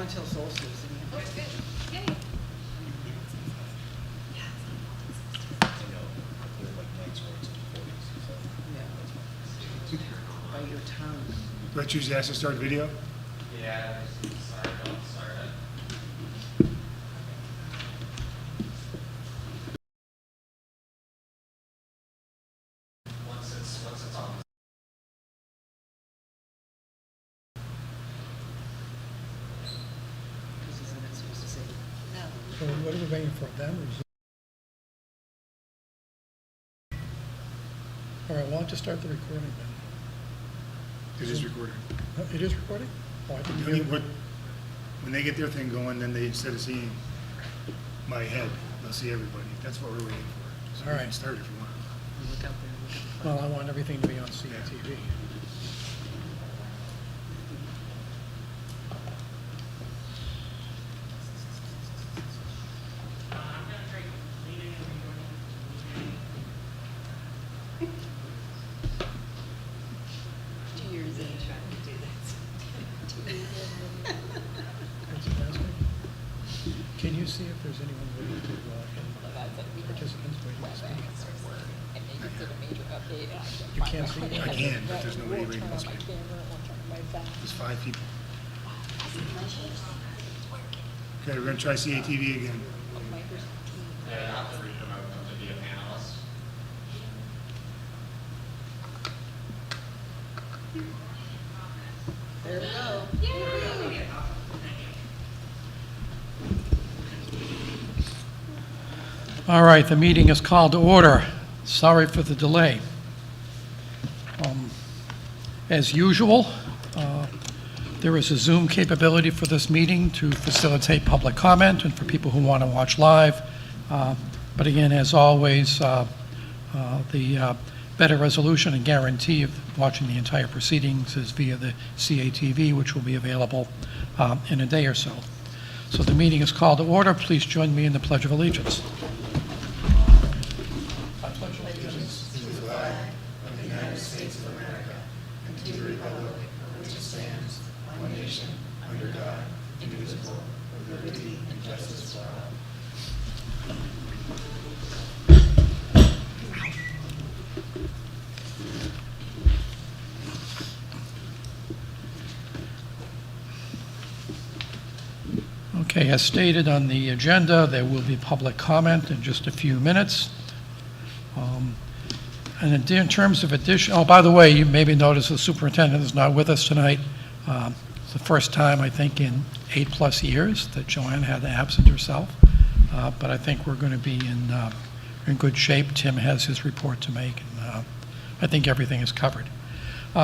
until solstice. Oh, it's good. Yay. By your tongue. Do I choose to ask to start video? Yeah, sorry, don't start it. Once it's on. Because isn't it supposed to say? No. So what are we waiting for, them or Zoom? All right, well, I'll just start the recording then. It is recorded. It is recording? Oh, I didn't I mean, hear. when they get their thing going, then they, instead of seeing my head, they'll see everybody. That's what we're waiting for. So All we right. can start if you want. Look out there. Look out Well, I want everything to be on CATV. there. 2 years in trying to do that. 2 years in. That's fantastic. Can you see if there's anyone waiting to, participants waiting to speak? And maybe did a major update. You can't see it? I can, but there's nobody waiting to speak. There's 5 people. Okay, we're going to try CATV again. Yeah, you have to repromote them to be a panelist. There we go. All right, the meeting is called to order. Sorry for the delay. As usual, there is a Zoom capability for this meeting to facilitate public comment and for people who want to watch live. But again, as always, the better resolution and guarantee of watching the entire proceedings is via the CATV, which will be available in a day or so. So the meeting is called to order. Please join me in the Pledge of Allegiance. Okay, as stated on the agenda, there will be public comment in just a few minutes. And in terms of addition, oh, by the way, you maybe noticed the superintendent is not with us tonight. It's the first time, I think, in 8+ years that Joanne had to absent herself. But I think we're going to be in good shape. Tim has his report to make, and I think everything is covered.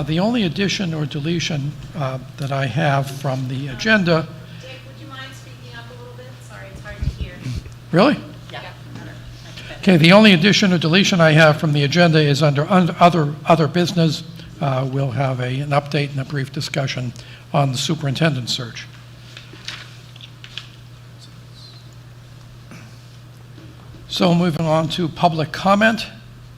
The only addition or deletion that I have from the agenda. Dick, would you mind speaking up a little bit? Sorry, it's hard to hear. Really? Yeah. Okay, the only addition or deletion I have from the agenda is under other business. We'll have an update and a brief discussion on the superintendent search. So moving on to public comment.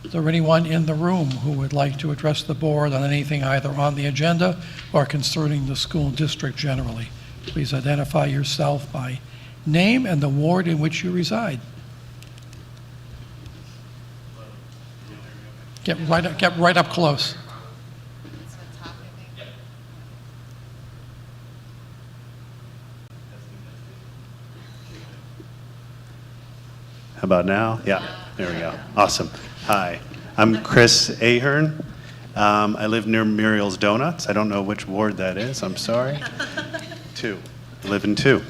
Is there anyone in the room who would like to address the board on anything either on the agenda or concerning the school district generally? Please identify yourself by name and the ward in which you reside. Get right up close. How about now? Yeah, there we go. Awesome. Hi, I'm Chris Ahern. I live near Muriel's Donuts. I don't know which ward that is. I'm sorry. 2. I live in 2.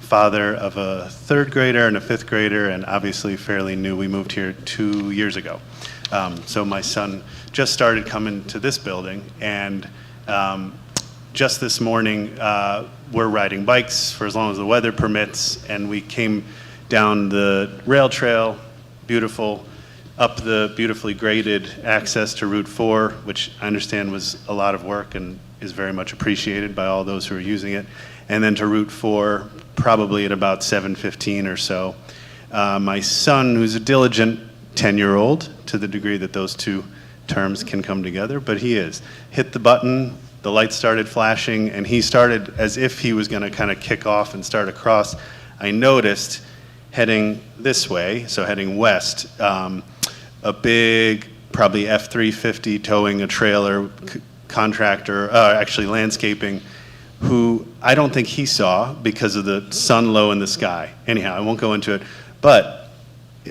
Father of a 3rd grader and a 5th grader, and obviously fairly new. We moved here 2 years ago. So my son just started coming to this building, and just this morning we're riding bikes for as long as the weather permits, and we came down the rail trail, beautiful, up the beautifully graded access to Route 4, which I understand was a lot of work and is very much appreciated by all those who are using it, and then to Route 4, probably at about 7:15 or so. My son, who's a diligent 10-year-old, to the degree that those two terms can come together, but he is. Hit the button the lights started flashing, and he started as if he was going to kind of kick off and start across. I noticed heading this way, so heading west, a big, probably F-350 towing a trailer contractor, actually landscaping, who I don't think he saw because of the sun low in the sky. Anyhow, I won't go into it. But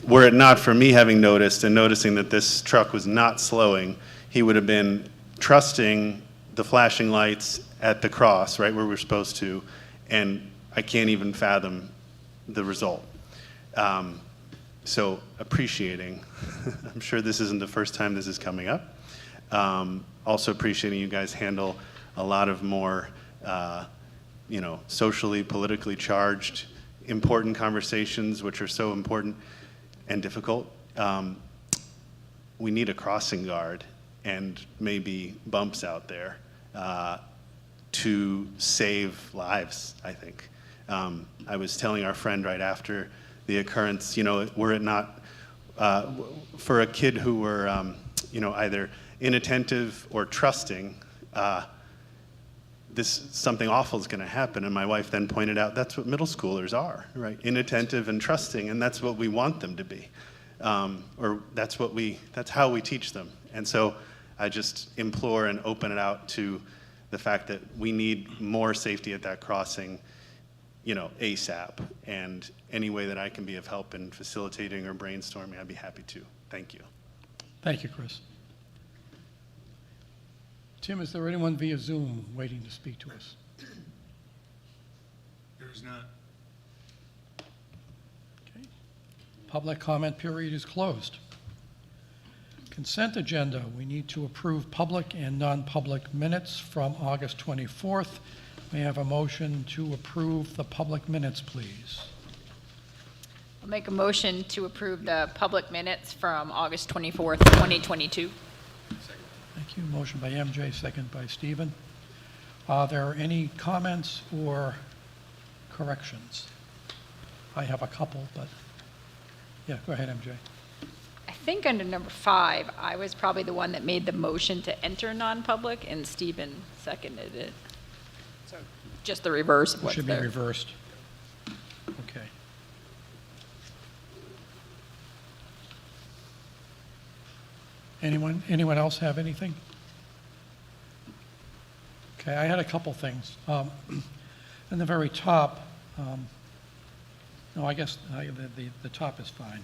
were it not for me having noticed and noticing that this truck was not slowing, he would have been trusting the flashing lights at the cross, right where we're supposed to, and I can't even fathom the result. So appreciating, I'm sure this isn't the first time this is coming up. Also appreciating you guys handle a lot of more, socially, politically charged, important conversations, which are so important and difficult. We need a crossing guard and maybe bumps out there to save lives, I think. I was telling our friend right after the occurrence, were it not for a kid who were, either inattentive or trusting, something awful is going to happen. And my wife then pointed out that's what middle schoolers are, right? Inattentive and trusting, and that's what we want them to be, or that's how we teach them. And so I just implore and open it out to the fact that we need more safety at that crossing, ASAP. And any way that I can be of help in facilitating or brainstorming, I'd be happy to. Thank you. Thank you, Chris. Tim, is there anyone via Zoom waiting to speak to us? There's not. Okay. Public comment period is closed. Consent agenda, we need to approve public and non-public minutes from August 24th. May I have a motion to approve the public minutes, please? I'll make a motion to approve the public minutes from August 24th, 2022. Thank you. Motion by MJ, second by Stephen. Are there any comments or corrections? I have a couple, but yeah, go ahead, MJ. I think under number 5, I was probably the one that made the motion to enter non-public, and Stephen seconded it. So just the reverse of It what's should be there. reversed. Okay. Anyone else have anything? Okay, I had a couple things. In the very top, no, I guess the top is fine.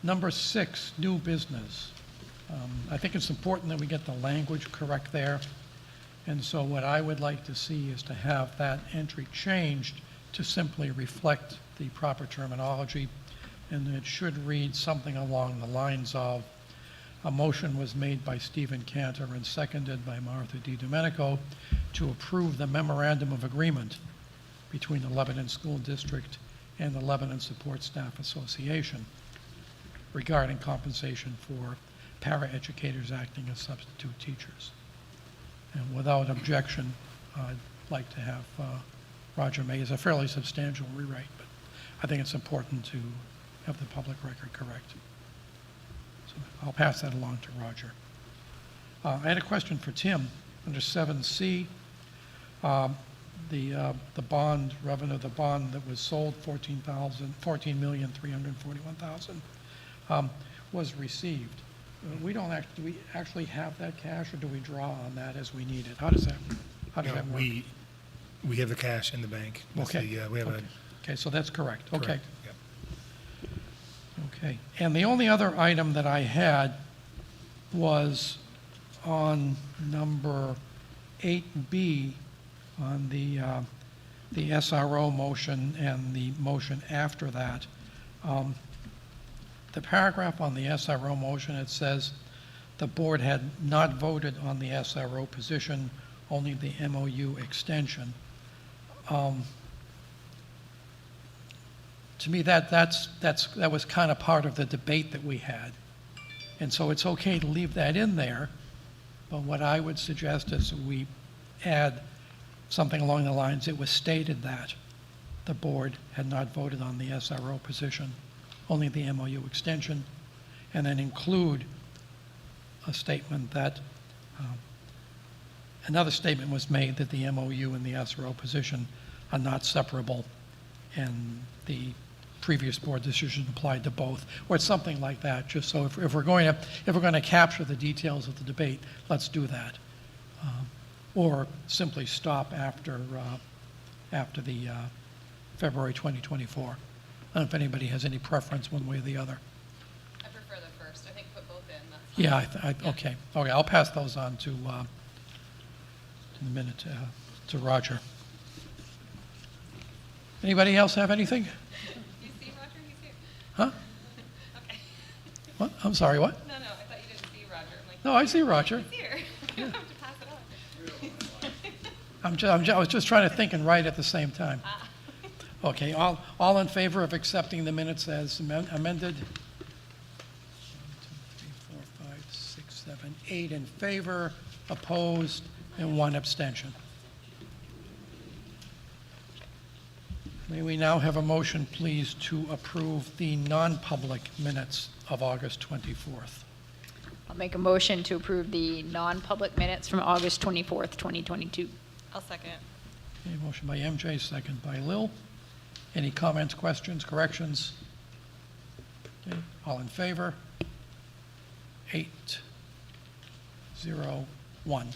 Number 6, new business. I think it's important that we get the language correct there. And so what I would like to see is to have that entry changed to simply reflect the proper terminology. And it should read something along the lines of, a motion was made by Stephen Cantor and seconded by Martha DiDomenico to approve the memorandum of agreement between the Lebanon School District and the Lebanon Support Staff Association regarding compensation for paraeducators acting as substitute teachers. And without objection, I'd like to have Roger make, it's a fairly substantial rewrite, but I think it's important to have the public record correct. So I'll pass that along to Roger. I had a question for Tim under 7C. The bond revenue, the bond that was sold, $14,341,000, was received. Do we actually have that cash, or do we draw on that as we need it? How does that work? We have the cash in the bank. That's Okay. we have Okay, so that's correct. Okay. correct, yep. Okay, and the only other item that I had was on number 8B, on the SRO motion and the motion after that. The paragraph on the SRO motion, it says the board had not voted on the SRO position, only the MOU extension. To me, that was kind of part of the debate that we had. And so it's okay to leave that in there, but what I would suggest is we add something along the lines, it was stated that the board had not voted on the SRO position, only the MOU extension, and then include a statement that Another statement was made that the MOU and the SRO position are not separable, and the previous board decision applied to both, or something like that, just so if we're going to capture the details of the debate, let's do that. Or simply stop after the February 2024. I don't know if anybody has any preference one way or the other. I prefer the first. I think put both in. That's Yeah, okay. Okay, I'll pass those on to, in a minute, to Roger. Anybody else have anything? You see Roger? He's here. Huh? Okay. What? I'm sorry, what? No, I thought you didn't see Roger. I'm like, No, I see Roger. he's here. You have to pass it on. I was just trying to think and write at the same time. Okay, all in favor of accepting the minutes as amended? 1, 2, 3, 4, 5, 6, 7, 8 in favor, opposed, and 1 abstention. May we now have a motion, please, to approve the non-public minutes of August 24th? I'll make a motion to approve the non-public minutes from August 24th, 2022. I'll second. Okay, motion by MJ, second by Lil. Any comments, questions, corrections? Okay, all in favor? 8, 0, 1.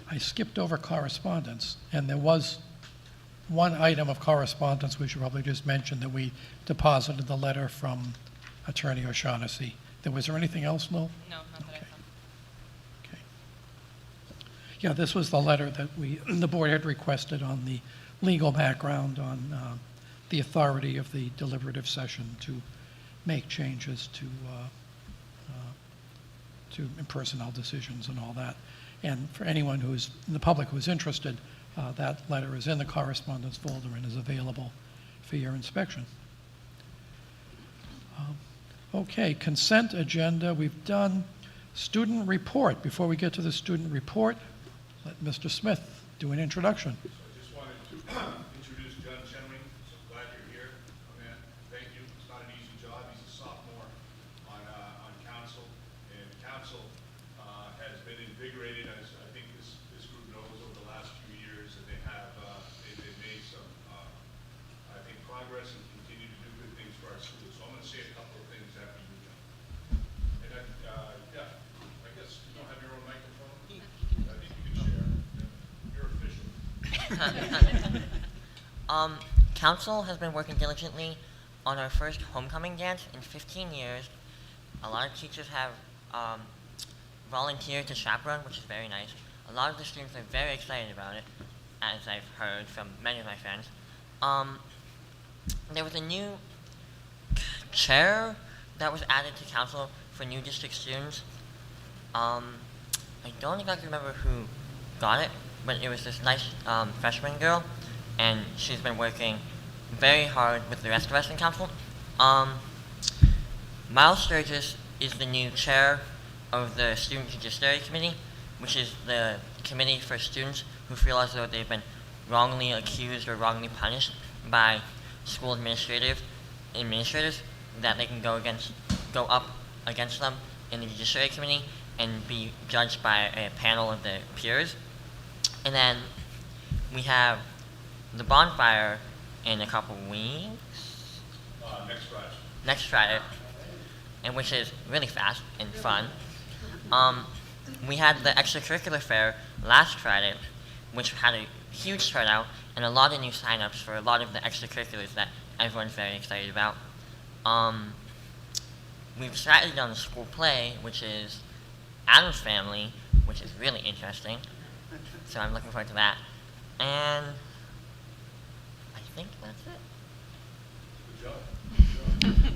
I skipped over correspondence, and there was one item of correspondence we should probably just mention, that we deposited the letter from Attorney O'Shaughnessy. Was there anything else, Lil? No, not that I Okay. saw. Okay. Yeah, this was the letter that the board had requested on the legal background on the authority of the deliberative session to make changes to personnel decisions and all that. And for anyone who's in the public who's interested, that letter is in the correspondence folder and is available for your inspection. Okay, consent agenda. We've done student report. Before we get to the student report, let Mr. Smith do an introduction. So I just wanted to introduce John Chenwing. So glad you're here. Oh, man, thank you. It's not an easy job. He's a sophomore on council, and council has been invigorated, as I think this group knows, over the last few years, and they've made some I think progress and continue to do good things for our schools. So I'm going to say a couple of things after you, John. And yeah, I guess you don't have your own microphone. I think you can share. You're official. Council has been working diligently on our first homecoming dance in 15 years. A lot of teachers have volunteered to chaperone, which is very nice. A lot of the students are very excited about it, as I've heard from many of my friends. There was a new chair that was added to council for new district students. I don't exactly remember who got it, but it was this nice freshman girl, and she's been working very hard with the rest of us in council. Miles Sturgis is the new chair of the Student Judiciary Committee, which is the committee for students who feel as though they've been wrongly accused or wrongly punished by school administrators, that they can go up against them in the Judiciary Committee and be judged by a panel of the peers. And then we have the bonfire in a couple weeks. Next Friday, and which is really fast and fun. We had the extracurricular fair last Friday, which had a huge turnout and a lot of new signups for a lot of the extracurriculars that everyone's very excited about. We've decided on the school play, which is Adam's Family, which is really interesting. So I'm looking forward to that. And I think that's it.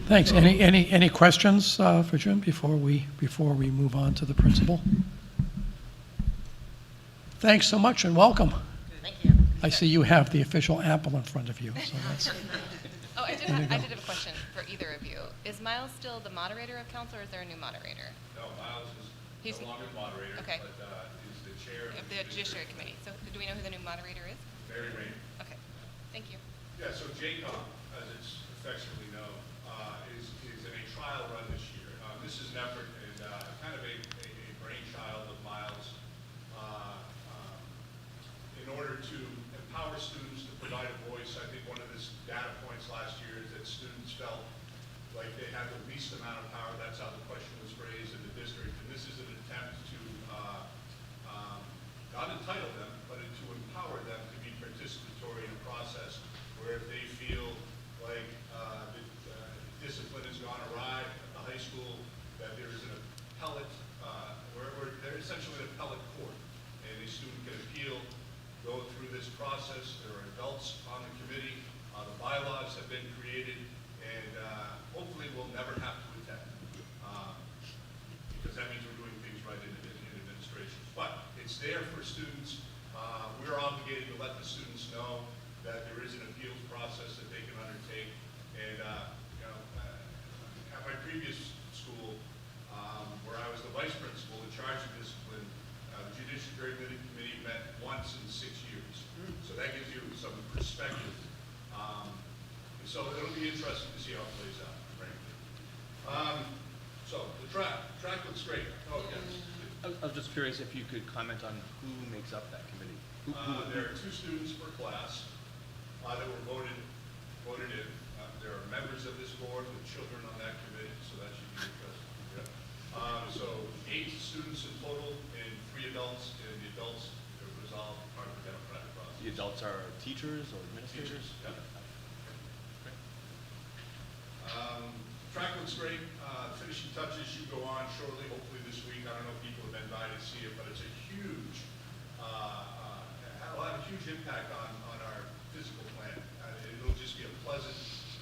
Thanks. Any questions for Jim before we move on to the principal? Thanks so much and welcome. Thank you. I see you have the official apple in front of you, so that's. Oh, I did There you go. have a question for either of you. Is Miles still the moderator of council, or is there a new moderator? No, Miles He's- is no longer moderator, okay. but is the chair Of the Judiciary Committee. So do we know who the new moderator is? Mary Rain. Okay, thank you. Yeah, so JCOM, as it's affectionately known, is in a trial run this year. This is an effort and kind of a brainchild of Miles in order to empower students to provide a voice. I think one of the data points last year is that students felt like they had the least amount of power. That's how the question was phrased in the district. And this is an attempt to not entitle them, but to empower them to be participatory in a process where if they feel like the discipline has gone awry at the high school, that there is an appellate, where they're essentially an appellate court, and a student can appeal, go through this process. There are adults on the committee. The bylaws have been created, and hopefully we'll never have to attend, because that means we're doing things right in administration. But it's there for students. We're obligated to let the students know that there is an appeals process that they can undertake. And at my previous school, where I was the vice principal in charge of discipline, the Judiciary Committee met once in 6 years. So that gives you some perspective. So it'll be interesting to see how it plays out, frankly. So the track looks great. Oh, yes. I was just curious if you could comment on who makes up that committee. There are 2 students per class that were voted in. There are members of this board with children on that committee, so that should be interesting. Yeah. So 8 students in total and 3 adults, and the adults are resolved part of the democratic process. The adults are teachers or administrators? Yeah. Track looks great. Finishing touches should go on shortly, hopefully this week. I don't know if people have been by to see it, but it's a huge, will have a huge impact on our physical plan. It'll just be a pleasant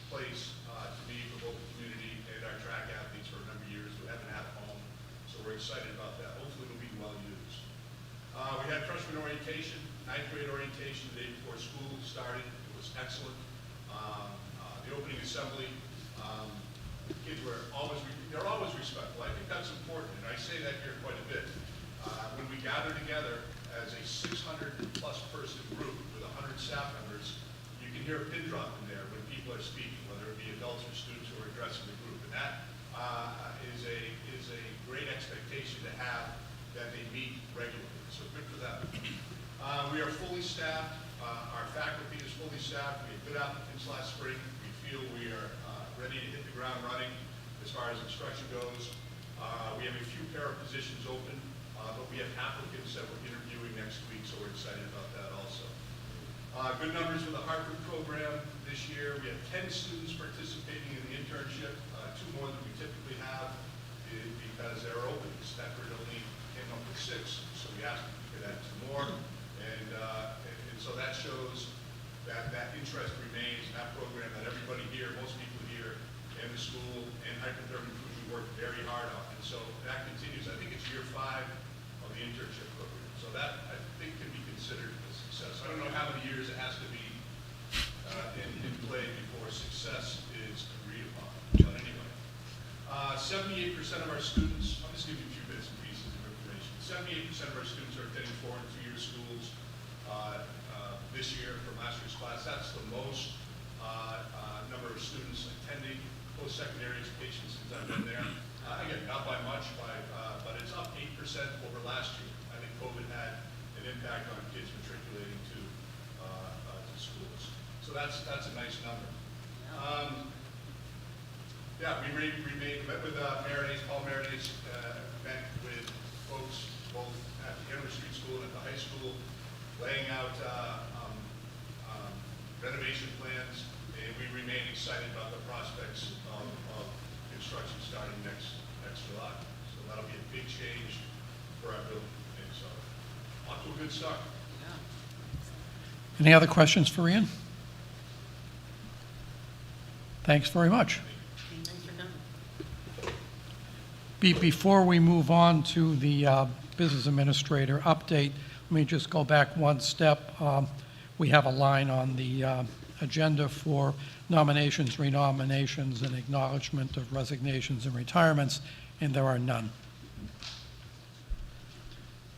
place to be for both the community and our track athletes for a number of years who haven't had a home. So we're excited about that. Hopefully it'll be well used. We had freshman orientation, 9th grade orientation the day before school started. It was excellent. The opening assembly, kids were they're always respectful. I think that's important, and I say that here quite a bit. When we gather together as a 600-plus person group with 100 staff members, you can hear a pin drop in there when people are speaking, whether it be adults or students who are addressing the group. And that is a great expectation to have, that they meet regularly. So good for them. We are fully staffed. Our faculty is fully staffed. We had good applicants last spring. We feel we are ready to hit the ground running as far as instruction goes. We have a few para positions open, but we have applicants that we're interviewing next week, so we're excited about that also. Good numbers with the Hartford program this year. We have 10 students participating in the internship, 2 more than we typically have because there are openings. Thetford only came up with 6, so we asked if we could add 2 more. And so that shows that interest remains in that program, that everybody here, most people here, and the school and hypothermic food work very hard on. And so that continues. I think it's year 5 of the internship program. So that, I think, can be considered a success. I don't know how many years it has to be in play before success is agreed upon. But anyway, 78% of our students, I'll just give you a few bits and pieces of information. 78% of our students are attending 4- and 2-year schools this year from last year's class. That's the most number of students attending post-secondary education since I've been there. Again, not by much, but it's up 8% over last year. I think COVID had an impact on kids matriculating to schools. So that's a nice number. Yeah, we met with Paul Marinese, met with folks both at the Henry Street School and at the high school, laying out renovation plans, and we remain excited about the prospects of construction starting next July. So that'll be a big change for our building, and so off to a good start. Any other questions for Ian? Thanks very much. Thanks for coming. Before we move on to the business administrator update, let me just go back one step. We have a line on the agenda for nominations, renominations, and acknowledgement of resignations and retirements, and there are none.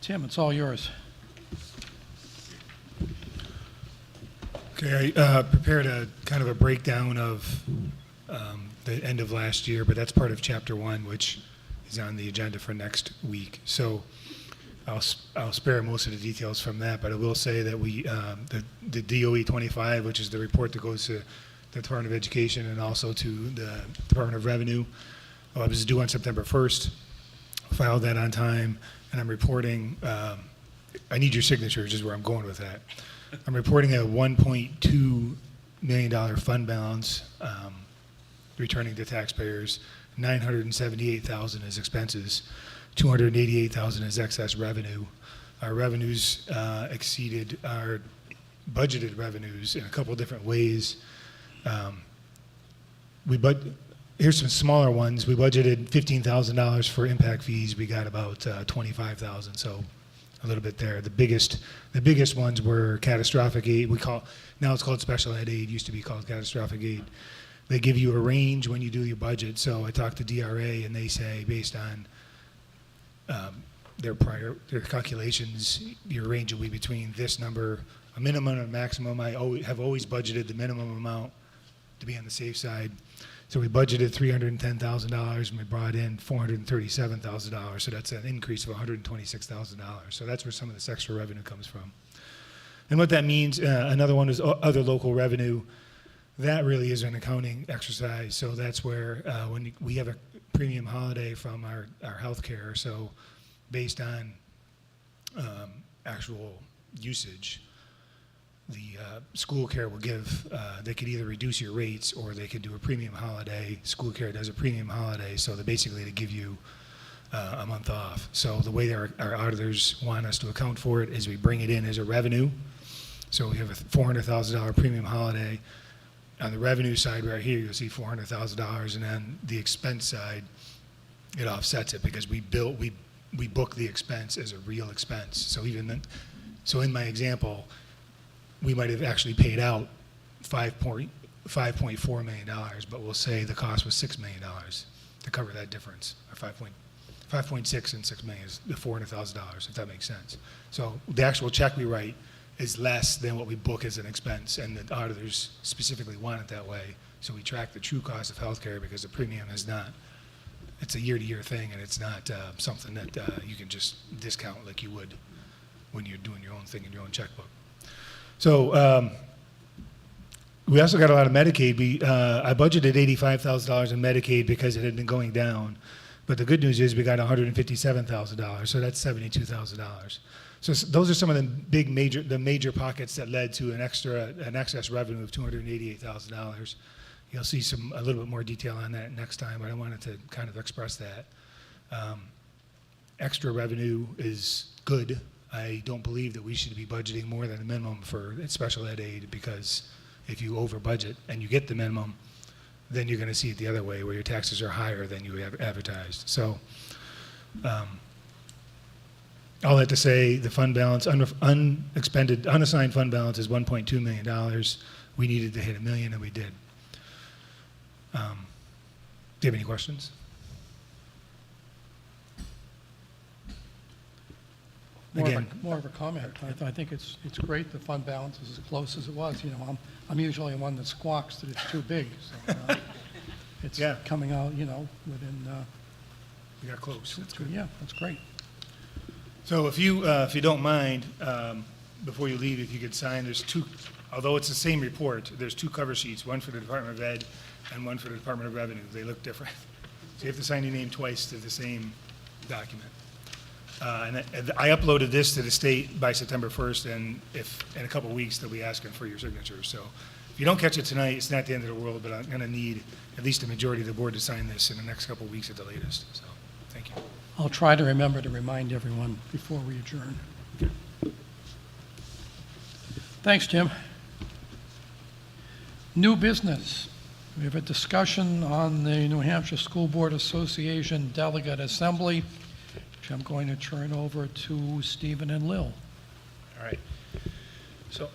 Tim, it's all yours. Okay, I prepared a kind of a breakdown of the end of last year, but that's part of Chapter 1, which is on the agenda for next week. So I'll spare most of the details from that, but I will say that we, the DOE 25, which is the report that goes to the Department of Education and also to the Department of Revenue, it was due on September 1st. Filed that on time, and I'm reporting, I need your signatures is where I'm going with that. I'm reporting a $1.2 million fund balance, returning to taxpayers, $978,000 as expenses, $288,000 as excess revenue. Our revenues exceeded our budgeted revenues in a couple of different ways. Here's some smaller ones. We budgeted $15,000 for impact fees. We got about $25,000, so a little bit there. The biggest ones were catastrophic aid. Now it's called special ed aid. Used to be called catastrophic aid. They give you a range when you do your budget. So I talked to DRA, and they say based on their calculations, your range will be between this number, a minimum and a maximum. I have always budgeted the minimum amount to be on the safe side. So we budgeted $310,000 and we brought in $437,000. So that's an increase of $126,000. So that's where some of this extra revenue comes from. And what that means, another one is other local revenue. That really is an accounting exercise. So that's where when we have a premium holiday from our healthcare. So based on actual usage, the school care will give, they could either reduce your rates or they could do a premium holiday. School care does a premium holiday, so they basically to give you a month off. So the way our auditors want us to account for it is we bring it in as a revenue. So we have a $400,000 premium holiday. On the revenue side right here, you'll see $400,000, and then the expense side, it offsets it because we book the expense as a real expense. So even then, so in my example, we might have actually paid out $5.4 million, but we'll say the cost was $6 million to cover that difference. Or 5.6 and $6 million is the $400,000, if that makes sense. So the actual check we write is less than what we book as an expense, and the auditors specifically want it that way. So we track the true cost of healthcare because the premium is not, it's a year-to-year thing, and it's not something that you can just discount like you would when you're doing your own thing in your own checkbook. So we also got a lot of Medicaid. I budgeted $85,000 in Medicaid because it had been going down. But the good news is we got $157,000, so that's $72,000. So those are some of the major pockets that led to an excess revenue of $288,000. You'll see a little bit more detail on that next time, but I wanted to kind of express that. Extra revenue is good. I don't believe that we should be budgeting more than a minimum for special ed aid, because if you over budget and you get the minimum, then you're going to see it the other way where your taxes are higher than you have advertised. So all that to say, the fund balance, unassigned fund balance is $1.2 million. We needed to hit $1 million, and we did. Do you have any questions? More of a comment. I think it's great the fund balance is as close as it was. You know, I'm usually one that squawks that it's too big. So it's coming out, within. We got close. That's good. Yeah, that's great. So if you don't mind, before you leave, if you could sign, there's two, although it's the same report, there's two cover sheets, one for the Department of Ed and one for the Department of Revenue. They look different. So you have to sign your name twice to the same document. And I uploaded this to the state by September 1st, and if in a couple of weeks they'll be asking for your signatures. So if you don't catch it tonight, it's not the end of the world, but I'm going to need at least a majority of the board to sign this in the next couple of weeks at the latest. So thank you. I'll try to remember to remind everyone before we adjourn. Thanks, Jim. New business. We have a discussion on the New Hampshire School Board Association Delegate Assembly, which I'm going to turn over to Stephen and Lil. All right. So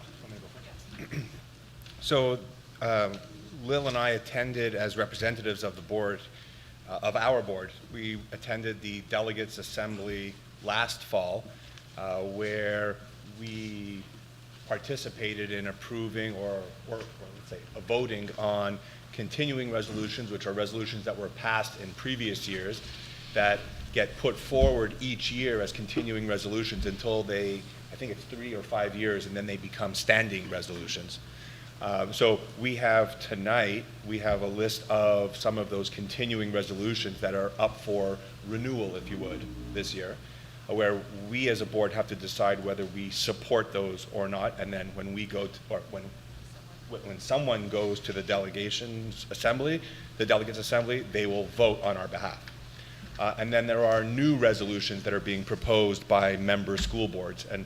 Lil and I attended as representatives of the board, of our board. We attended the Delegates Assembly last fall, where we participated in approving or let's say, voting on continuing resolutions, which are resolutions that were passed in previous years that get put forward each year as continuing resolutions until they, I think it's 3 or 5 years, and then they become standing resolutions. So we have tonight, we have a list of some of those continuing resolutions that are up for renewal, if you would, this year, where we as a board have to decide whether we support those or not, and then when we go to, or when someone goes to the delegates assembly, they will vote on our behalf. And then there are new resolutions that are being proposed by member school boards, and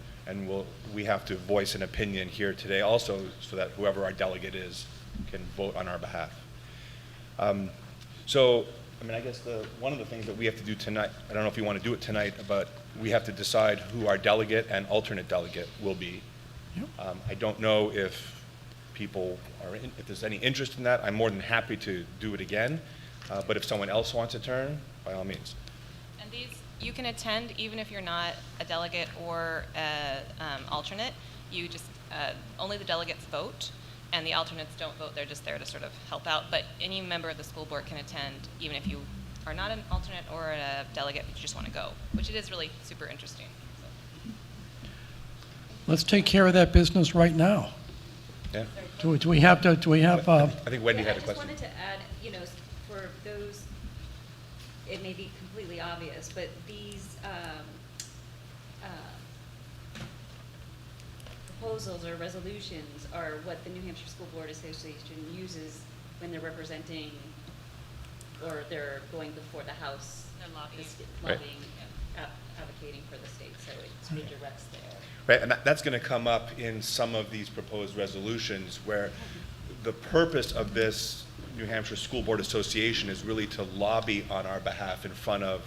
we have to voice an opinion here today also so that whoever our delegate is can vote on our behalf. So, I mean, I guess one of the things that we have to do tonight, I don't know if you want to do it tonight, but we have to decide who our delegate and alternate delegate will be. Yep. I don't know if people are if there's any interest in that. I'm more than happy to do it again, but if someone else wants a turn, by all means. And these, you can attend even if you're not a delegate or an alternate. You just, only the delegates vote, and the alternates don't vote. They're just there to sort of help out. But any member of the school board can attend, even if you are not an alternate or a delegate, but you just want to go, which it is really super interesting. So. Let's take care of that business right now. Yeah. Do we have, I think Wendy had a I just question. wanted to add, for those, it may be completely obvious, but these proposals or resolutions are what the New Hampshire School Board Association uses when they're representing or they're going before the House. They're lobbying. Lobbying, advocating for the state, so it redirects there. Right, and that's going to come up in some of these proposed resolutions where the purpose of this New Hampshire School Board Association is really to lobby on our behalf in front of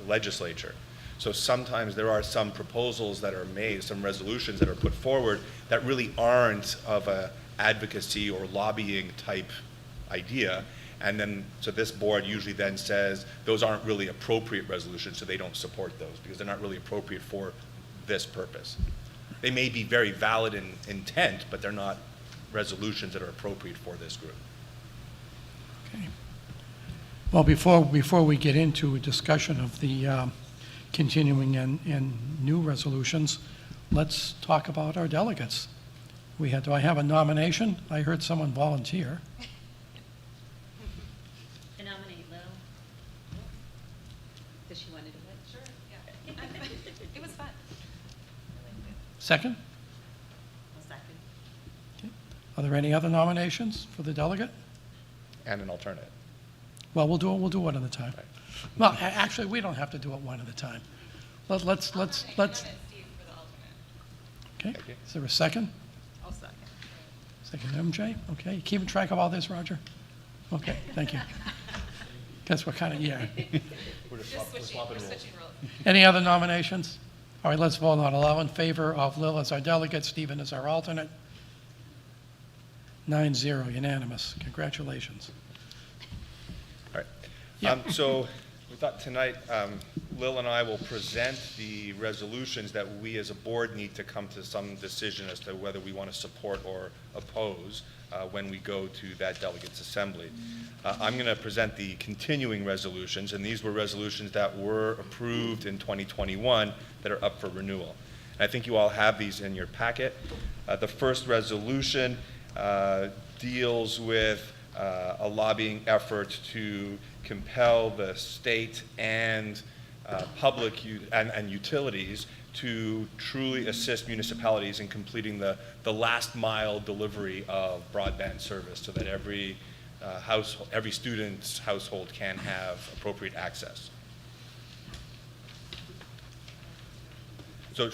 the legislature. So sometimes there are some proposals that are made, some resolutions that are put forward that really aren't of a advocacy or lobbying type idea. And then, so this board usually then says, those aren't really appropriate resolutions, so they don't support those because they're not really appropriate for this purpose. They may be very valid in intent, but they're not resolutions that are appropriate for this group. Okay. Well, before we get into a discussion of the continuing and new resolutions, let's talk about our delegates. Do I have a nomination? I heard someone volunteer. I nominate Lil. Does she want to do it? Sure, yeah. It was fun. Second? I'll second. Okay. Are there any other nominations for the delegate? And an alternate. Well, we'll do one at a time. Well, actually, we don't have to do it one at a time. Let's. Steve for the alternate. Okay. Thank you. Is there a second? I'll second. Second, MJ. Okay. You keeping track of all this, Roger? Okay. Thank you. Guess what kind of yeah. We're Just switching roles. Any other nominations? All right. Let's vote on it. All in favor of Lil as our delegate, Stephen as our alternate. 9-0, unanimous. Congratulations. All right. Yeah. So we thought tonight, Lil and I will present the resolutions that we as a board need to come to some decision as to whether we want to support or oppose when we go to that delegates assembly. I'm going to present the continuing resolutions, and these were resolutions that were approved in 2021 that are up for renewal. And I think you all have these in your packet. The first resolution deals with a lobbying effort to compel the state and public and utilities to truly assist municipalities in completing the last mile delivery of broadband service so that every household, every student's household can have appropriate access. So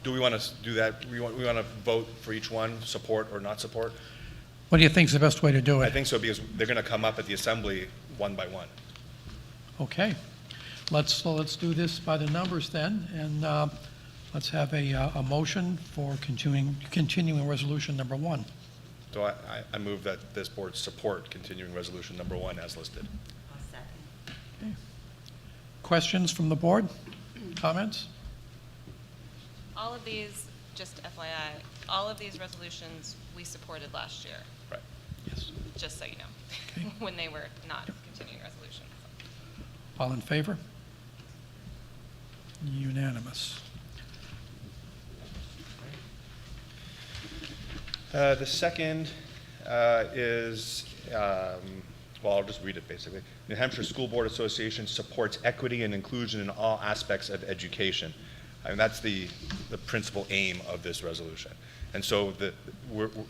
do we want to do that? We want to vote for each one, support or not support? What do you think is the best way to do it? I think so because they're going to come up at the assembly one by one. Okay. Let's do this by the numbers then, and let's have a motion for continuing resolution number 1. So I move that this board support continuing resolution number 1 as listed. I'll second. Okay. Questions from the board? Comments? All of these just FYI, all of these resolutions we supported last year, Right. Yes. just so you know, Okay. when they were not continuing resolutions. All in favor? Unanimous. The second is, well, I'll just read it basically. New Hampshire School Board Association supports equity and inclusion in all aspects of education. I mean, that's the principal aim of this resolution. And so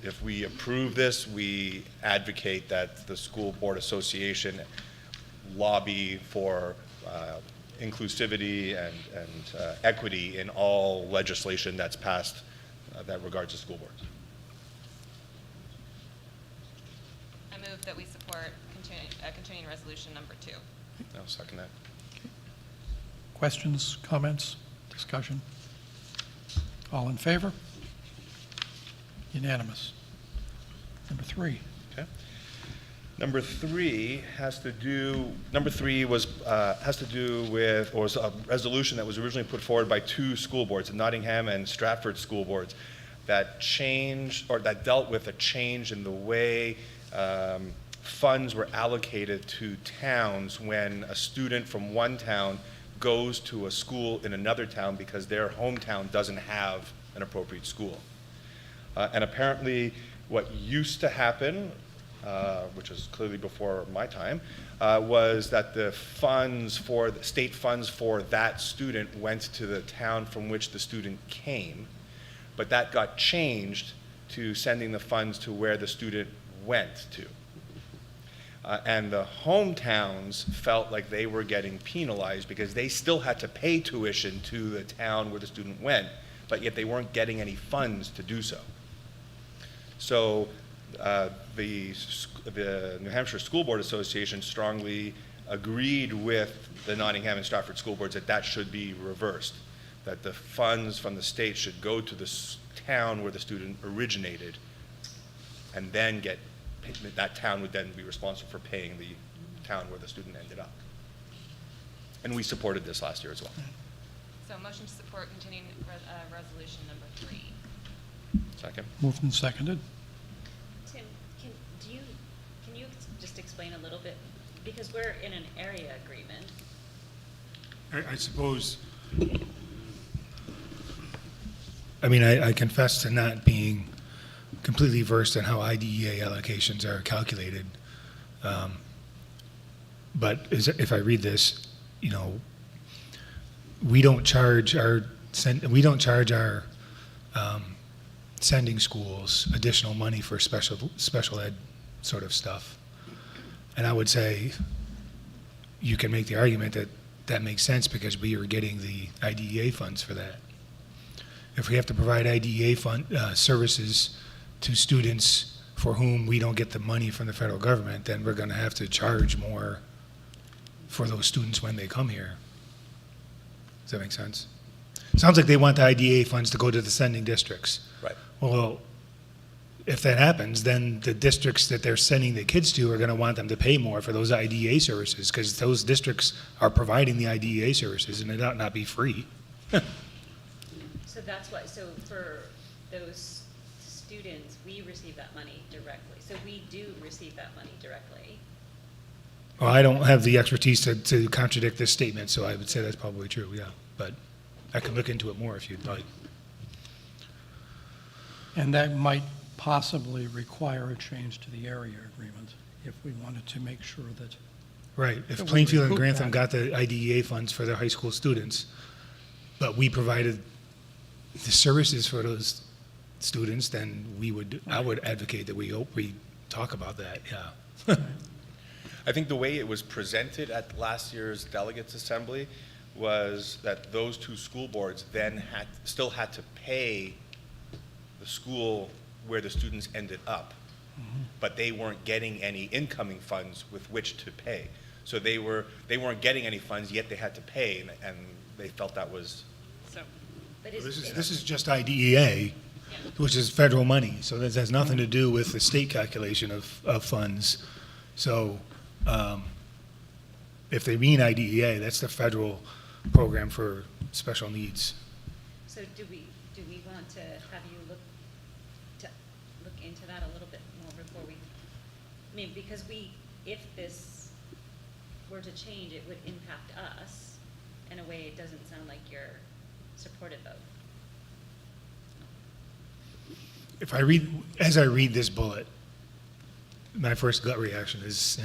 if we approve this, we advocate that the School Board Association lobby for inclusivity and equity in all legislation that's passed that regards to school boards. I move that we support continuing resolution number 2. I'll second that. Questions, comments, discussion? All in favor? Unanimous. Number 3. Okay. Number 3 has to do with, or was a resolution that was originally put forward by 2 school boards, the Nottingham and Stratford school boards, that changed, or that dealt with a change in the way funds were allocated to towns when a student from one town goes to a school in another town because their hometown doesn't have an appropriate school. And apparently what used to happen, which was clearly before my time, was that the state funds for that student went to the town from which the student came, but that got changed to sending the funds to where the student went to. And the hometowns felt like they were getting penalized because they still had to pay tuition to the town where the student went, but yet they weren't getting any funds to do so. So the New Hampshire School Board Association strongly agreed with the Nottingham and Stratford school boards that that should be reversed, that the funds from the state should go to the town where the student originated, and then that town would then be responsible for paying the town where the student ended up. And we supported this last year as well. So motion to support continuing resolution number 3. Second. Moved and seconded. Tim, can you just explain a little bit, because we're in an area agreement. I suppose, I mean, I confess to not being completely versed in how IDEA allocations are calculated. But if I read this, you know, we don't charge our sending schools additional money for special ed sort of stuff. And I would say you can make the argument that that makes sense because we are getting the IDEA funds for that. If we have to provide IDEA services to students for whom we don't get the money from the federal government, then we're going to have to charge more for those students when they come here. Does that make sense? Sounds like they want the IDEA funds to go to the sending districts. Right. Well, if that happens, then the districts that they're sending the kids to are going to want them to pay more for those IDEA services because those districts are providing the IDEA services and it ought not be free. So that's why, so for those students, we receive that money directly. So we do receive that money directly. Well, I don't have the expertise to contradict this statement, so I would say that's probably true, yeah. But I can look into it more if you'd like. And that might possibly require a change to the area agreement if we wanted to make sure that, Right. If that we Plainfield and recoup Grantham that. got the IDEA funds for their high school students, but we provided the services for those students, then I would advocate that we talk about that, yeah. I think the way it was presented at last year's Delegates Assembly was that those 2 school boards then still had to pay the school where the students ended up, but they weren't getting any incoming funds with which to pay. So they weren't getting any funds, yet they had to pay, and they felt that was. So, but This is just IDEA, which is federal money, so this has nothing to do with the state calculation of funds. So if they mean IDEA, that's the federal program for special needs. So do we want to have you look into that a little bit more before we, I mean, because if this were to change, it would impact us in a way it doesn't sound like you're supportive of. As I read this bullet, my first gut reaction is,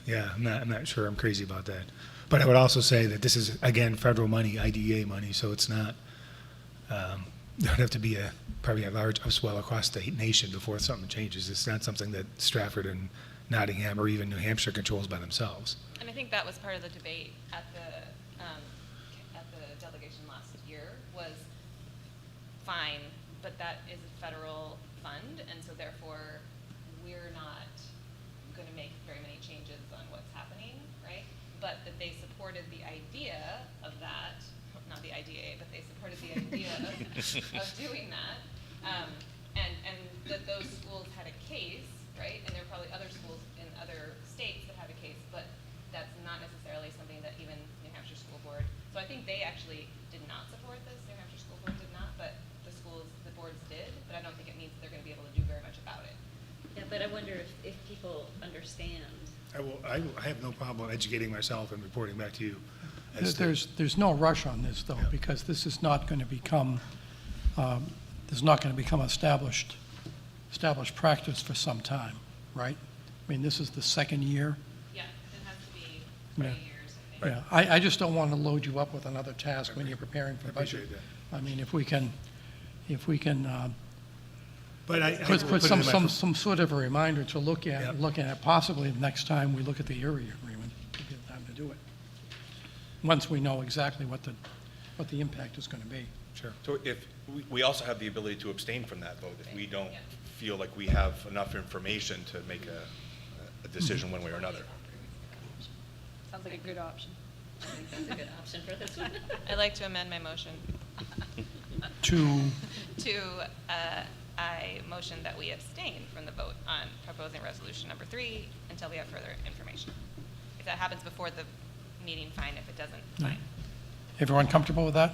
yeah, I'm not sure I'm crazy about that. But I would also say that this is, again, federal money, IDEA money, so it's not, there would have to be probably a large upswell across the nation before something changes. It's not something that Stratford and Nottingham or even New Hampshire controls by themselves. And I think that was part of the debate at the delegation last year was fine, but that is a federal fund, and so therefore we're not going to make very many changes on what's happening, right? But that they supported the idea of that, not the IDA, but they supported the idea of doing that, and that those schools had a case, right? And there are probably other schools in other states that have a case, but that's not necessarily something that even New Hampshire School Board. So I think they actually did not support this. New Hampshire School Board did not, but the boards did. But I don't think it means that they're going to be able to do very much about it. Yeah, but I wonder if people understand. I have no problem educating myself and reporting back to you. There's no rush on this, though, Yeah. because this is not going to become, established practice for some time, right? I mean, this is the second year. Yeah, it has to be 20 Yeah. years, I think. Yeah, I just don't want to load you up with another task when you're preparing for I budget. appreciate I mean, if we can But I put it in my- some sort of a reminder to look Yeah. at possibly the next time we look at the Erie agreement, to give time to do it. Once we know exactly what the impact is going to be. Sure. So if, we also have the ability to abstain from that vote if we don't feel like we have enough information to make a decision one way or another. Sounds like a good option. I think that's a good option for this one. I'd like to amend my motion To, I motion that we abstain from the vote on proposing resolution number 3 until we have further information. If that happens before the meeting, fine. If it doesn't, fine. everyone comfortable with that?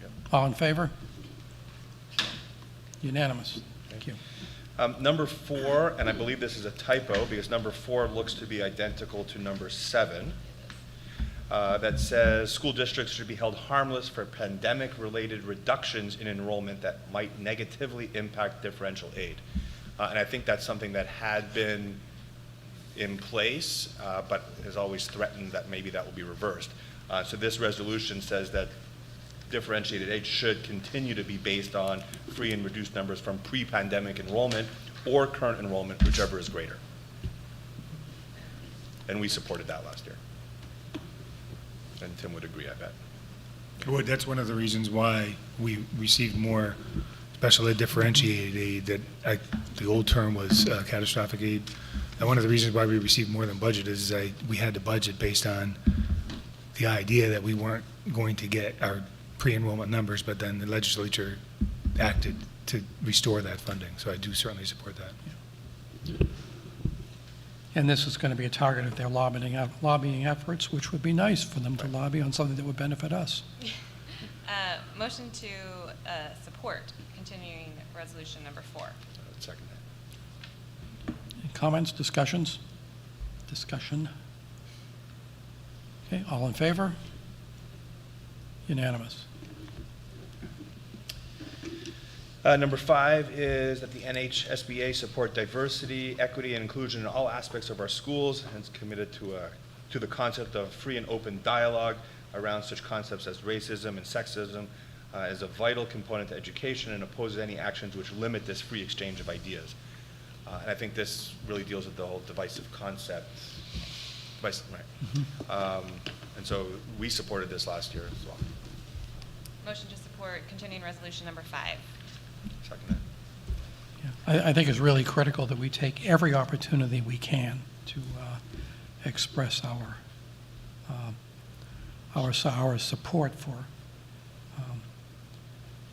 Yep. All in favor? Unanimous. Thank you. Number 4, and I believe this is a typo because number 4 looks to be identical to number 7. That says school districts should be held harmless for pandemic-related reductions in enrollment that might negatively impact differential aid. And I think that's something that had been in place, but has always threatened that maybe that will be reversed. So this resolution says that differentiated aid should continue to be based on free and reduced numbers from pre-pandemic enrollment or current enrollment, whichever is greater. And we supported that last year. And Tim would agree, I bet. Would, that's one of the reasons why we received more special ed differentiated aid. The old term was catastrophic aid. And one of the reasons why we received more than budget is we had to budget based on the idea that we weren't going to get our pre-enrollment numbers, but then the legislature acted to restore that funding. So I do certainly support that. And this is going to be a target of their lobbying efforts, which would be nice for them to lobby on something that would benefit us. Motion to support continuing resolution number 4. I would second that. Any comments, discussions? Discussion? Okay, all in favor? Unanimous. Number 5 is that the NHSBA support diversity, equity, and inclusion in all aspects of our schools, and is committed to the concept of free and open dialogue around such concepts as racism and sexism as a vital component to education and opposes any actions which limit this free exchange of ideas. And I think this really deals with the whole divisive concept. Right. And so we supported this last year as well. Motion to support continuing resolution number 5. Second that. Yeah, I think it's really critical that we take every opportunity we can to express our support for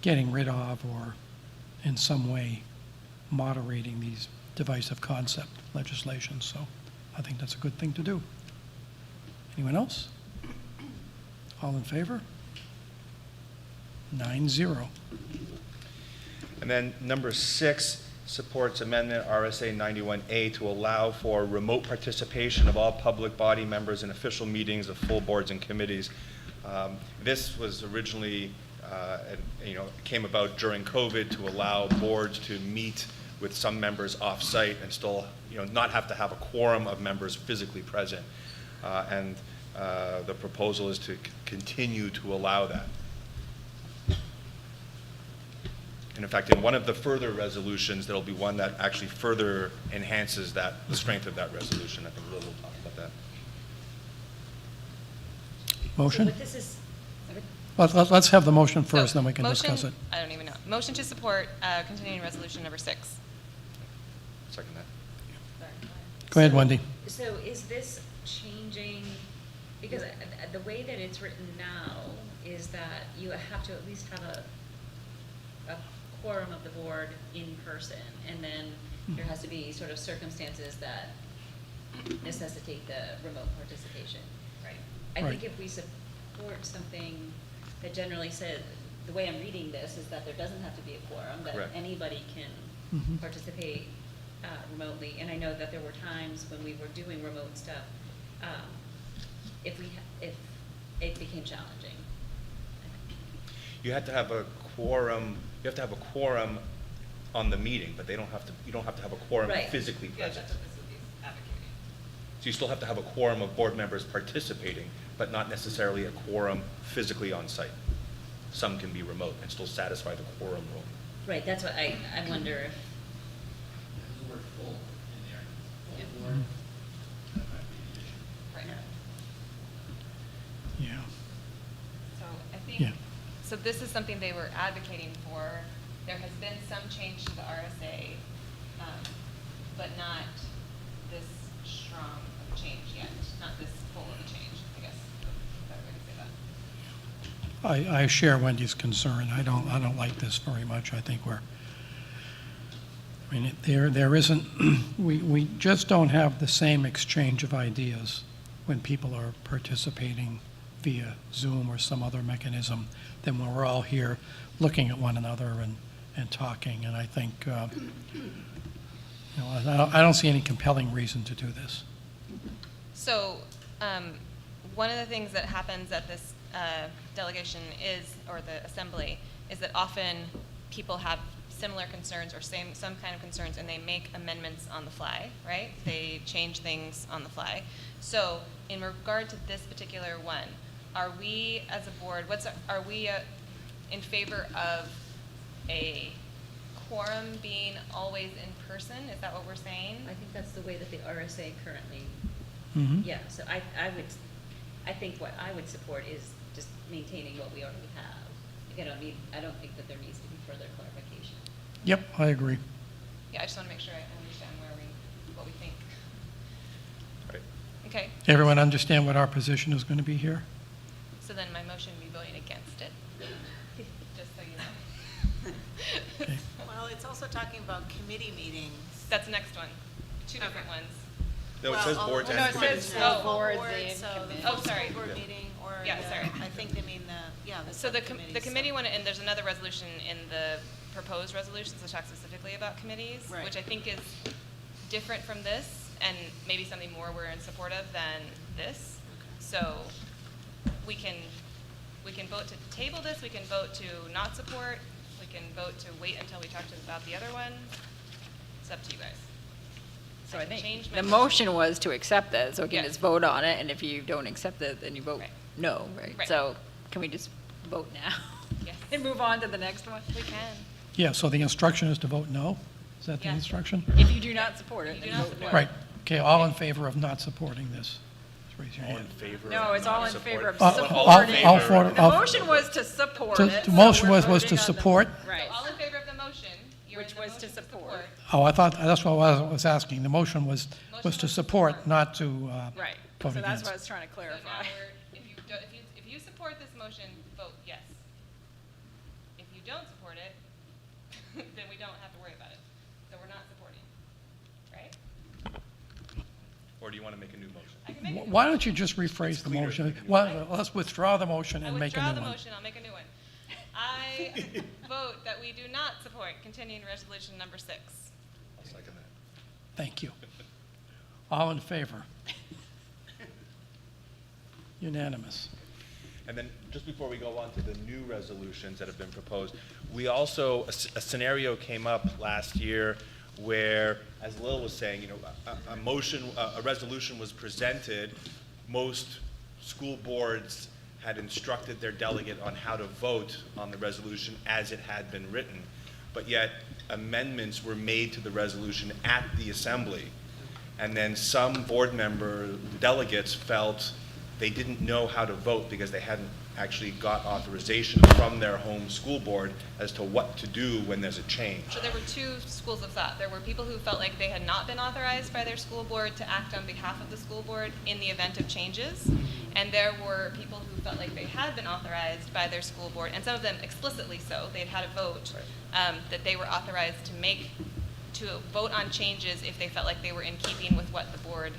getting rid of or in some way moderating these divisive concept legislations. So I think that's a good thing to do. Anyone else? All in favor? 9-0. And then number 6 supports amendment RSA 91A to allow for remote participation of all public body members in official meetings of full boards and committees. This was originally, came about during COVID to allow boards to meet with some members off-site and still, not have to have a quorum of members physically present. And the proposal is to continue to allow that. And in fact, in one of the further resolutions, there'll be one that actually further enhances the strength of that resolution. I think we'll talk about that. Motion? So what this is, Let's have the motion first, So, then we can motion- discuss it. I don't even know. Motion to support continuing resolution number 6. Second that. Go ahead, Wendy. so is this changing, because the way that it's written now is that you have to at least have a quorum of the board in person, and then there has to be sort of circumstances that necessitate the remote participation. Right. I think Right. if we support something that generally says, the way I'm reading this is that there doesn't have to be a quorum, that Correct. anybody can Mhm. participate remotely. And I know that there were times when we were doing remote stuff, if it became challenging. You have to have a quorum. You have to have a quorum on the meeting, but you don't have to have a quorum Right. physically Yeah, present. that's what this would be advocating. So you still have to have a quorum of board members participating, but not necessarily a quorum physically on site. Some can be remote and still satisfy the quorum rule. Right, that's what I wonder if, There's the word full in there. Yeah. Full board, that might be the issue. Right. Yeah. So I think, Yeah. so this is something they were advocating for. There has been some change to the RSA, but not this strong of a change yet, not this full of a change, I guess, is a better way to say that. I share Wendy's concern. I don't like this very much. I think there isn't, we just don't have the same exchange of ideas when people are participating via Zoom or some other mechanism than when we're all here looking at one another and talking. And I think, I don't see any compelling reason to do this. So, one of the things that happens at this delegation or the assembly, is that often people have similar concerns or some kind of concerns, and they make amendments on the fly, right? They change things on the fly. So, in regard to this particular one, are we as a board, are we in favor of a quorum being always in person? Is that what we're saying? I think that's the way that the RSA currently, Mhm. yeah, so I think what I would support is just maintaining what we already have. Like, I don't think that there needs to be further clarification. Yep, I agree. Yeah, I just want to make sure I understand what we think. Right. Okay, Everyone understand what our position is going to be here? so then my motion would be voting against it, just so you know. Okay. Well, it's also talking about committee meetings. That's the next one, two different ones. No, it says Well, boards no, and it committees. says Oh. Boards boards, and so the committees. full Oh, sorry. school board Yeah. meeting or Yeah, sorry. I think they mean the So the subcommittees, committee one, and there's another resolution in the proposed resolutions that talk specifically about committees, Right. which I think is different from this, and maybe something more we're in support of than this. So we can vote to table this, we can vote to not support, we can vote to wait until we talk about the other one. It's up to you guys. So I can change think my the motion was to accept it, so we can Yeah. just vote on it, and if you don't accept it, then you vote Right. no, right? Right. So can we just vote now? Yes. And move on to the next one? We can. Yeah, so the instruction is to vote no? Is that the Yeah. instruction? If you do not support it, You do then not vote no. support Right. Okay, all in favor of not supporting this? Just raise your All in hand. favor? No, it's all in Support? favor of All- supporting. all in favor. The motion was to support it. The so motion we're was voting to on the- support? Right. So all in favor of the motion, you're in Which the was to motion support. Oh, I thought, that's what I was asking. The motion was was to to support, support. not to Right. vote So that's against. what I was trying to So now clarify. if you support this motion, vote yes. If you don't support it, then we don't have to worry about it. So we're not supporting, right? Or do you want to make a new motion? I can make a new Why motion. don't you just rephrase the cleaner motion? to make a new Well, let's withdraw the motion I and make a withdraw new the one. motion, I'll make a new one. I vote that we do not support continuing resolution number 6. I'll second that. Thank you. All in favor? Unanimous. And then, just before we go on to the new resolutions that have been proposed, we also, a scenario came up last year where, as Lil was saying, a resolution was presented. Most school boards had instructed their delegate on how to vote on the resolution as it had been written, but yet amendments were made to the resolution at the assembly. And then some board member delegates felt they didn't know how to vote because they hadn't actually got authorization from their home school board as to what to do when there's a change. So there were two schools of thought. There were people who felt like they had not been authorized by their school board to act on behalf of the school board in the event of changes. And there were people who felt like they had been authorized by their school board, and some of them explicitly so. They'd had a vote that they were authorized to vote on changes if they felt like they were in keeping with what the board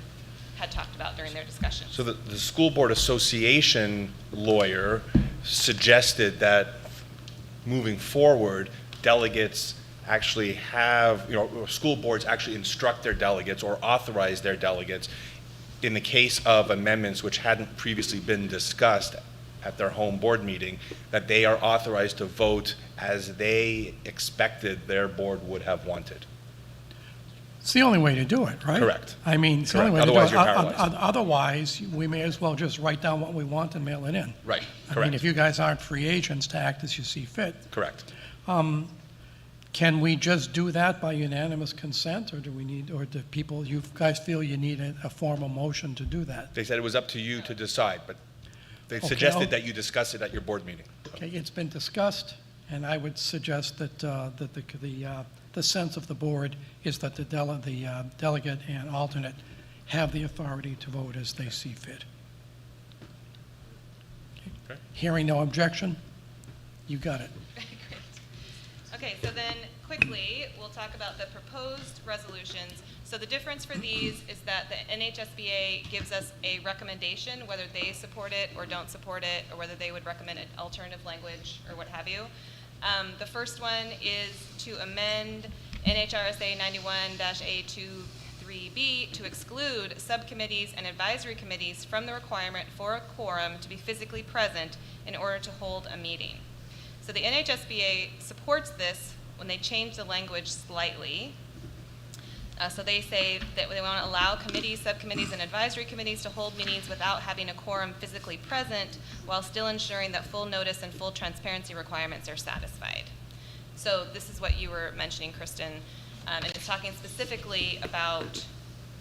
had talked about during their discussions. So the School Board Association lawyer suggested that moving forward, delegates actually have, school boards actually instruct their delegates or authorize their delegates in the case of amendments which hadn't previously been discussed at their home board meeting, that they are authorized to vote as they expected their board would have wanted. It's the only way to do it, right? Correct. I mean, it's the only way Correct. to do Otherwise, it. you're paralyzed. Otherwise, we may as well just write down what we want and mail it in. Right, I mean, correct. if you guys aren't free agents to act as you see fit, Correct. can we just do that by unanimous consent, or do you guys feel you need a formal motion to do that? They said it was up to you to decide, but they Okay, suggested that you discuss it at your board meeting. Okay, it's been discussed, and I would suggest that the sense of the board is that the delegate and alternate have the authority to vote as they see fit. Okay. Hearing no objection, you got it. Great. Okay, so then quickly, we'll talk about the proposed resolutions. So the difference for these is that the NHSBA gives us a recommendation, whether they support it or don't support it, or whether they would recommend an alternative language or what have you. The first one is to amend NHRSA 91-A23B to exclude subcommittees and advisory committees from the requirement for a quorum to be physically present in order to hold a meeting. So the NHSBA supports this when they change the language slightly. So they say that they want to allow committees, subcommittees, and advisory committees to hold meetings without having a quorum physically present, while still ensuring that full notice and full transparency requirements are satisfied. So this is what you were mentioning, Kristen, and it's talking specifically about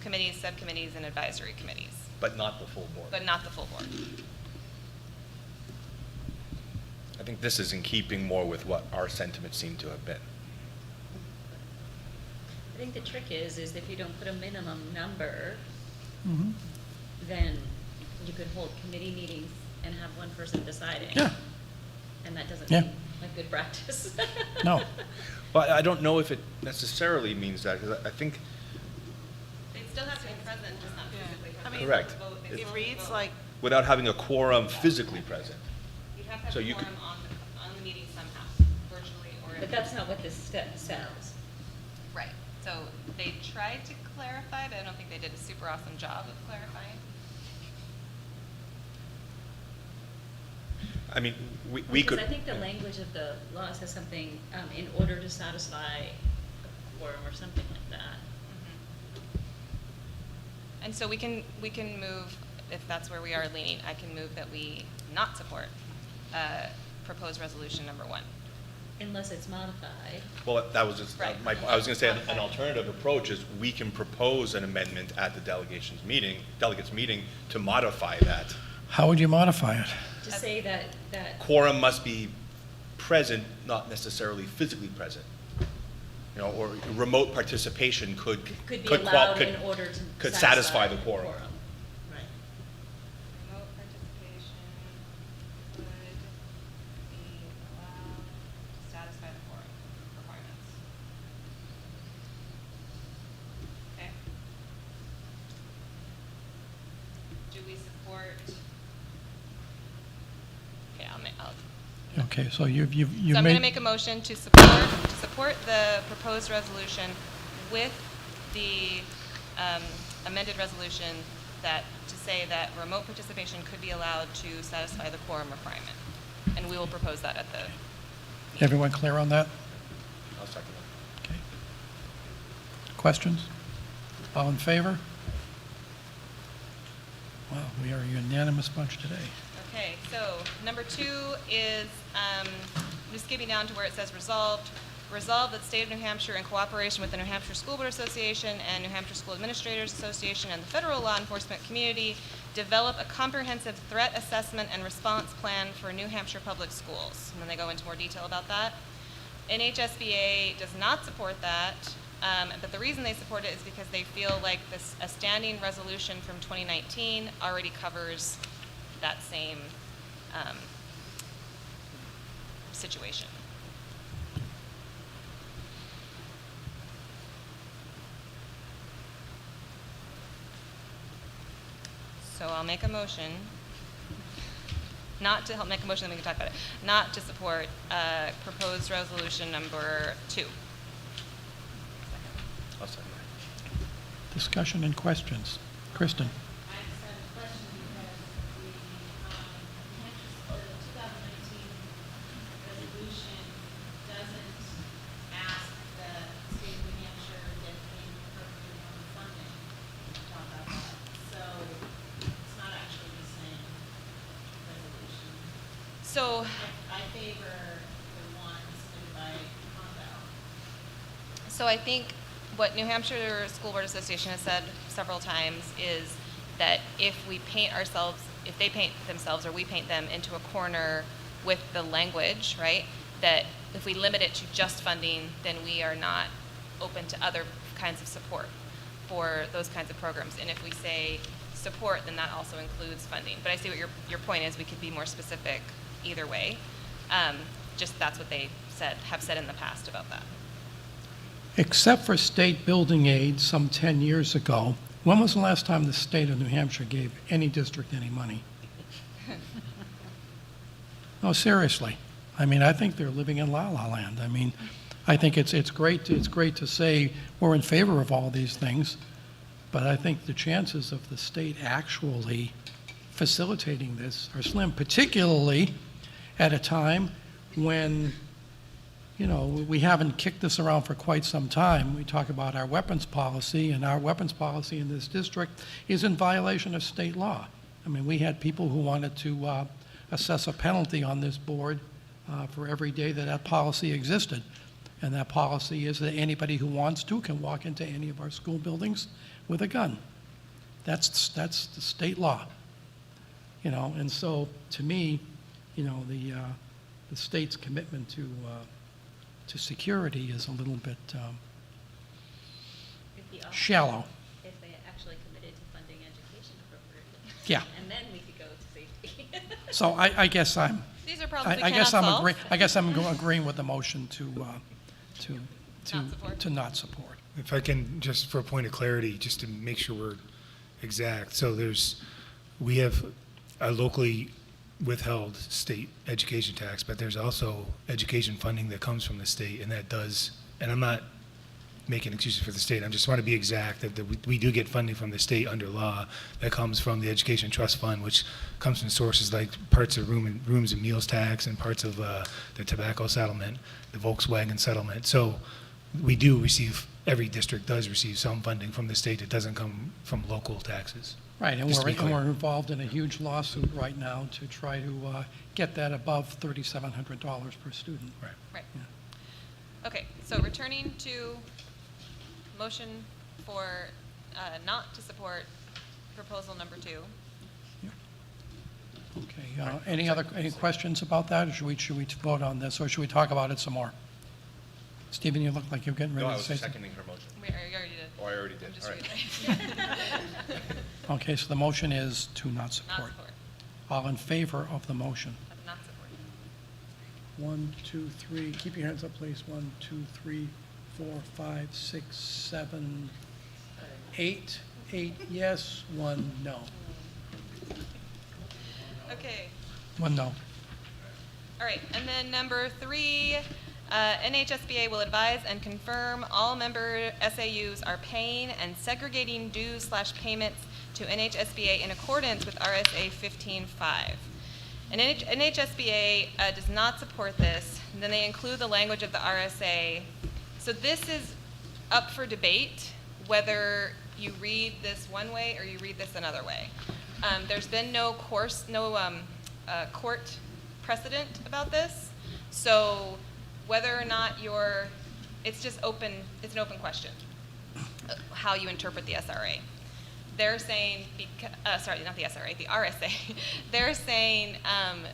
committees, subcommittees, and advisory committees, But not the full board. but not the full board. I think this is in keeping more with what our sentiments seem to have been. I think the trick is if you don't put a minimum number, Mm-hmm. then you could hold committee meetings and have one person deciding. Yeah. And that doesn't Yeah. seem like good practice. No. But I don't know if it necessarily means that, because I think, They still have to be present, just not physically I present. mean, Correct. Vote, they It still reads vote. like, without having a quorum physically present. You have to have So a you could- quorum on the meeting somehow, virtually or. But that's not what this says. Right, so they tried to clarify, but I don't think they did a super awesome job of clarifying. I mean, we Because could. I think the language of the law says something, in order to satisfy a quorum or something like that. And so we can move, if that's where we are leaning, I can move that we not support proposed resolution number 1. Unless it's modified. Well, that was just, Right. I was going to say an alternative approach is we can propose an amendment at the delegates meeting to modify that. How would you modify it? To say that Quorum must be present, not necessarily physically present. Or remote participation could could be qual- allowed could- in order to could satisfy the quorum. right. Remote participation would be allowed to satisfy the quorum requirements. Okay. Do we support? Okay, I'll Okay, so you've So I'm going made, to make a motion to support the proposed resolution with the amended resolution to say that remote participation could be allowed to satisfy the quorum requirement. And we will propose that at the, everyone clear on that? I'll second that. Okay. Questions? All in favor? Wow, we are a unanimous bunch today. okay, so number 2 is, just skipping down to where it says resolved. Resolved that the State of New Hampshire, in cooperation with the New Hampshire School Board Association and New Hampshire School Administrators Association and the federal law enforcement community, develop a comprehensive threat assessment and response plan for New Hampshire public schools. And then they go into more detail about that. NHSBA does not support that, but the reason they support it is because they feel like a standing resolution from 2019 already covers that same situation. So I'll make a motion, not to help make a motion, then we can talk about it, not to support proposed resolution number 2. I'll second that. Discussion and questions. Kristen? I just had a question because the 2019 resolution doesn't ask the state of New Hampshire to get paid appropriate on the funding to talk about that. So it's not actually the same resolution. So I favor the one submitted by Condo. So I think what New Hampshire School Board Association has said several times is that if we paint ourselves, if they paint themselves or we paint them into a corner with the language, right, that if we limit it to just funding, then we are not open to other kinds of support for those kinds of programs. And if we say support, then that also includes funding. But I see what your point is. We could be more specific either way. Just that's what they have said in the past about that. Except for state building aid some 10 years ago, when was the last time the state of New Hampshire gave any district any money? No, seriously. I mean, I think they're living in la-la land. I mean, I think it's great to say we're in favor of all these things, but I think the chances of the state actually facilitating this are slim, particularly at a time when, you know, we haven't kicked this around for quite some time. We talk about our weapons policy, and our weapons policy in this district is in violation of state law. I mean, we had people who wanted to assess a penalty on this board for every day that policy existed. And that policy is that anybody who wants to can walk into any of our school buildings with a gun. That's the state law. You know, and so to me, you know, the state's commitment to security is a little bit It'd be awesome shallow. if they actually committed to funding education appropriately. Yeah. And then we could go to safety. So I guess These are problems we I cannot guess I'm solve. I guess I'm agreeing with the motion to Not support. to not support. If I can, just for a point of clarity, just to make sure we're exact. So we have a locally withheld state education tax, but there's also education funding that comes from the state, and that does, and I'm not making excuses for the state, I just want to be exact that we do get funding from the state under law that comes from the Education Trust Fund, which comes from sources like parts of rooms and meals tax and parts of the tobacco settlement, the Volkswagen settlement. So we do receive, every district does receive some funding from the state. It doesn't come from local taxes. Right, and Just to be clear. we're involved in a huge lawsuit right now to try to get that above $3,700 per student. Right. Right. Yeah. Okay, so returning to motion for not to support proposal number 2. Okay, any questions about that, or should we vote on this, or should we talk about it some more? Stephen, you look like you're getting ready No, I to was say something. seconding her motion. You already did. Oh, I already did. I'm just All right. reading. Okay, so the motion is to not Not support. support. All in favor of the motion? Of not support. 1, 2, 3, keep your hands up, please. 1, 2, 3, 4, 5, 6, 7, 8. 8 yes, 1 no. Okay, 1 no. All right, and then number 3, NHSBA will advise and confirm all member SAUs are paying and segregating dues/payments to NHSBA in accordance with RSA 15.5. And NHSBA does not support this. And then they include the language of the RSA. So this is up for debate whether you read this one way or you read this another way. There's been no court precedent about this. So whether or not it's just open, it's an open question, how you interpret the SRA. They're saying, sorry, not the SRA, the RSA. They're saying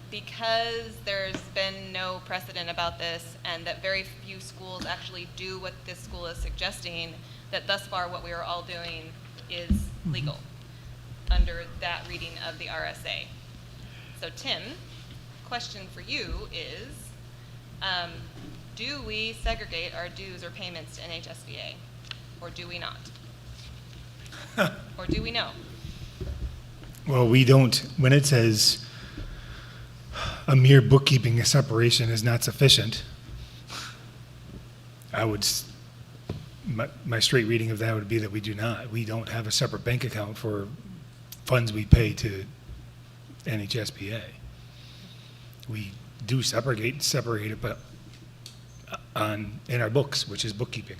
because there's been no precedent about this and that very few schools actually do what this school is suggesting, that thus far what we are all doing is legal under that reading of the RSA. So Tim, question for you is, do we segregate our dues or payments to NHSBA, or do we not? Or do we know? Well, we don't, when it says a mere bookkeeping separation is not sufficient, my straight reading of that would be that we do not. We don't have a separate bank account for funds we pay to NHSBA. We do separate it, but in our books, which is bookkeeping.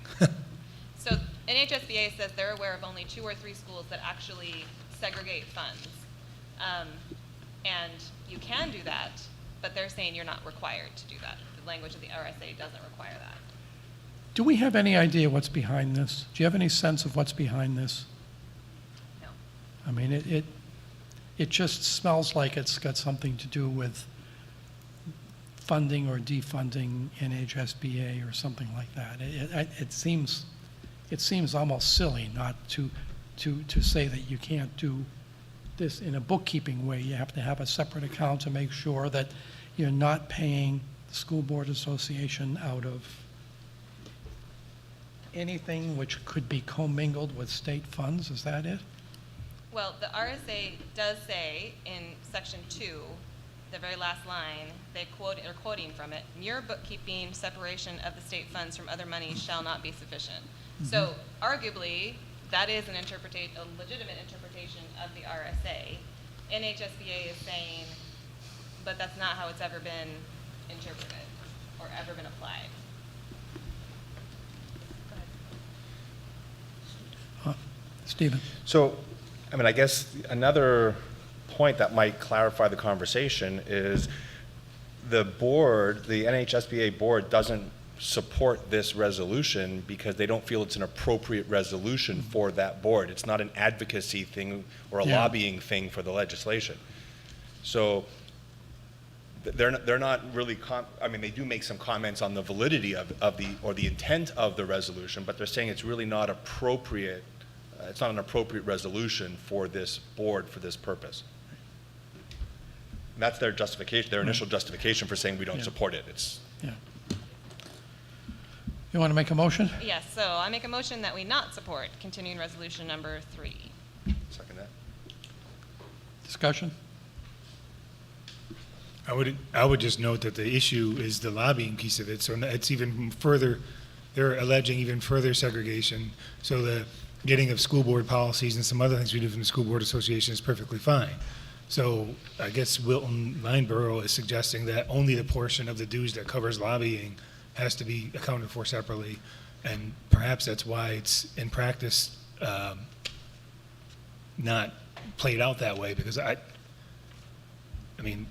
So NHSBA says they're aware of only 2 or 3 schools that actually segregate funds. And you can do that, but they're saying you're not required to do that. The language of the RSA doesn't require that. Do we have any idea what's behind this? Do you have any sense of what's behind this? No. I mean, it just smells like it's got something to do with funding or defunding NHSBA or something like that. It seems almost silly not to say that you can't do this in a bookkeeping way. You have to have a separate account to make sure that you're not paying the School Board Association out of anything which could be commingled with state funds. Is that it? Well, the RSA does say in section 2, the very last line, they're quoting from it, mere bookkeeping separation of the state funds from other monies shall not be sufficient. So arguably, that is a legitimate interpretation of the RSA. NHSBA is saying, but that's not how it's ever been interpreted or ever been applied. Stephen? So, I mean, I guess another point that might clarify the conversation is the board, the NHSBA board, doesn't support this resolution because they don't feel it's an appropriate resolution for that board. It's not an advocacy thing or a lobbying thing for the legislation. So they're not really, I mean, they do make some comments on the validity of the intent of the resolution, but they're saying it's really not appropriate. It's not an appropriate resolution for this board for this purpose. And that's their justification, their initial justification for saying we don't support it. Yeah. You want to make a motion? Yes, so I make a motion that we not support continuing resolution number 3. Second that. Discussion? I would just note that the issue is the lobbying piece of it, so it's even further, they're alleging even further segregation. So the getting of school board policies and some other things we do from the School Board Association is perfectly fine. So I guess Wilton Lineborough is suggesting that only the portion of the dues that covers lobbying has to be accounted for separately, and perhaps that's why it's in practice not played out that way, because I mean,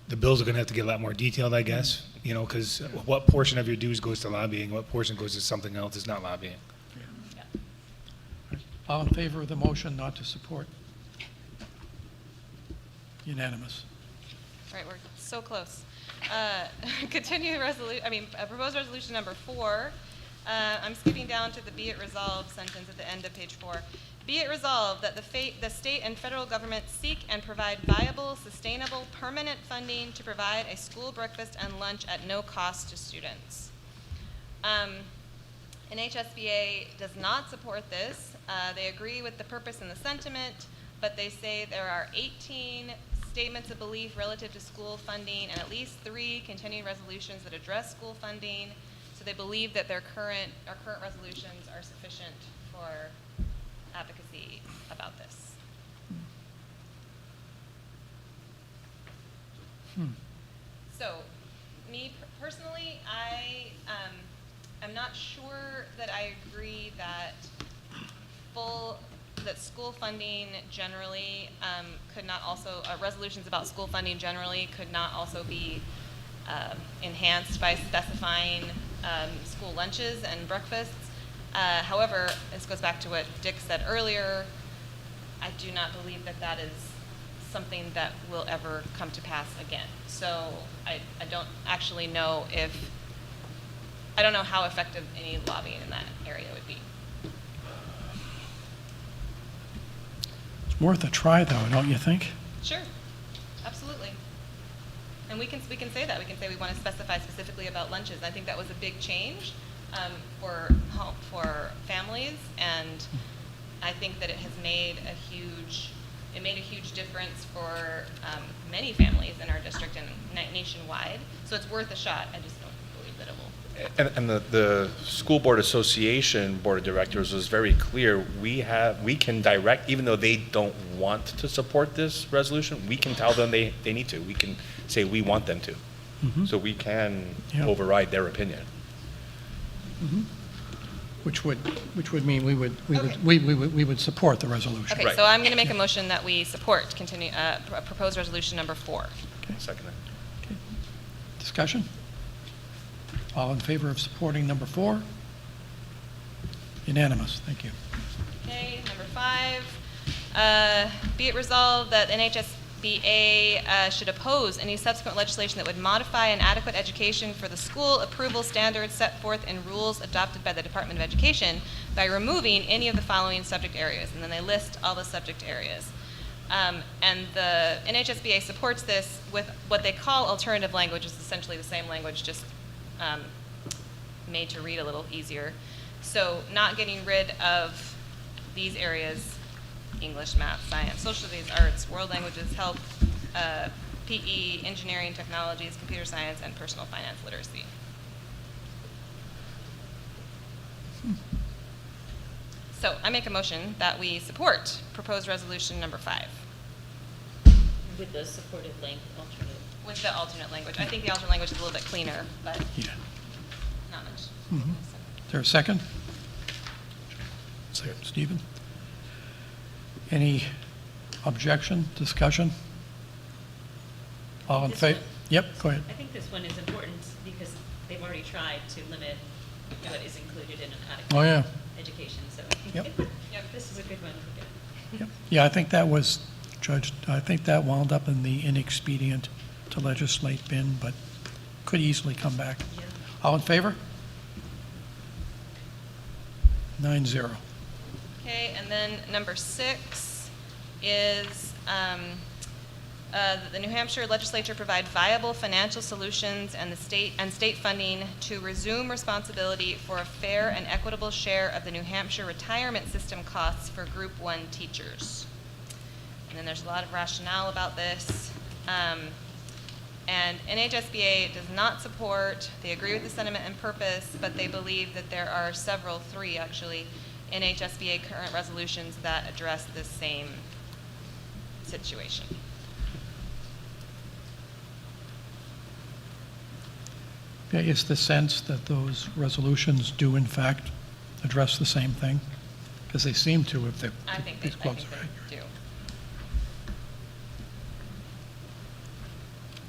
the bills are going to have to get a lot more detailed, I guess, you know, because what portion of your dues goes to lobbying, what portion goes to something else is not lobbying. All in favor of the motion not to support? Unanimous. All right, we're so close. Proposed resolution number 4. I'm skipping down to the be it resolved sentence at the end of page 4. Be it resolved that the state and federal government seek and provide viable, sustainable, permanent funding to provide a school breakfast and lunch at no cost to students. NHSBA does not support this. They agree with the purpose and the sentiment, but they say there are 18 statements of belief relative to school funding, and at least 3 continuing resolutions that address school funding. So they believe that our current resolutions are sufficient for advocacy about this. So, me personally, I'm not sure that I agree that school funding generally could not also, resolutions about school funding generally could not also be enhanced by specifying school lunches and breakfasts. However, this goes back to what Dick said earlier. I do not believe that that is something that will ever come to pass again. So I don't actually know I don't know how effective any lobbying in that area would be. It's worth a try, though, don't you think? Sure, absolutely. And we can say that. We can say we want to specify specifically about lunches. I think that was a big change for families, and I think that it made a huge difference for many families in our district and nationwide. So it's worth a shot. I just don't believe that it will. And the School Board Association Board of Directors was very clear. We can direct, even though they don't want to support this resolution, we can tell them they need to. We can say we want them to. Mhm. So we can Yeah. override their opinion. Mhm. Which would mean we would support the resolution. Okay, Right. so I'm going to make a motion that we support proposed resolution number 4. Okay. Second that. Okay. Discussion? All in favor of supporting number 4? Unanimous, thank you. Okay, number 5, be it resolved that NHSBA should oppose any subsequent legislation that would modify an adequate education for the school approval standards set forth in rules adopted by the Department of Education by removing any of the following subject areas. And then they list all the subject areas. And the NHSBA supports this with what they call alternative language, which is essentially the same language, just made to read a little easier. So not getting rid of these areas: English, math, science, social studies, arts, world languages, health, PE, engineering, technologies, computer science, and personal finance literacy. So I make a motion that we support proposed resolution number 5. With the supported alternative. With the alternate language. I think the alternate language is a little bit cleaner, but Yeah. not much. Mhm. Is there a second? Second. Stephen? Any objection, discussion? All in This favor? one- Yep, go ahead. I think this one is important because they've already tried to limit what is included in an adequate Oh, yeah. education. So I think Yep. this is a good one. Yep. Yeah, I think that was, Judge, I think that wound up in the inexpedient to legislate bin, but could easily come back. Yeah. All in favor? 9-0. Okay, and then number 6 is the New Hampshire legislature provide viable financial solutions and state funding to resume responsibility for a fair and equitable share of the New Hampshire retirement system costs for Group 1 teachers. And then there's a lot of rationale about this. And NHSBA does not support, they agree with the sentiment and purpose, but they believe that there are 3 actually, NHSBA current resolutions that address this same situation. Yeah, is the sense that those resolutions do in fact address the same thing? Because they seem to if they're I think these quotes are accurate. they do.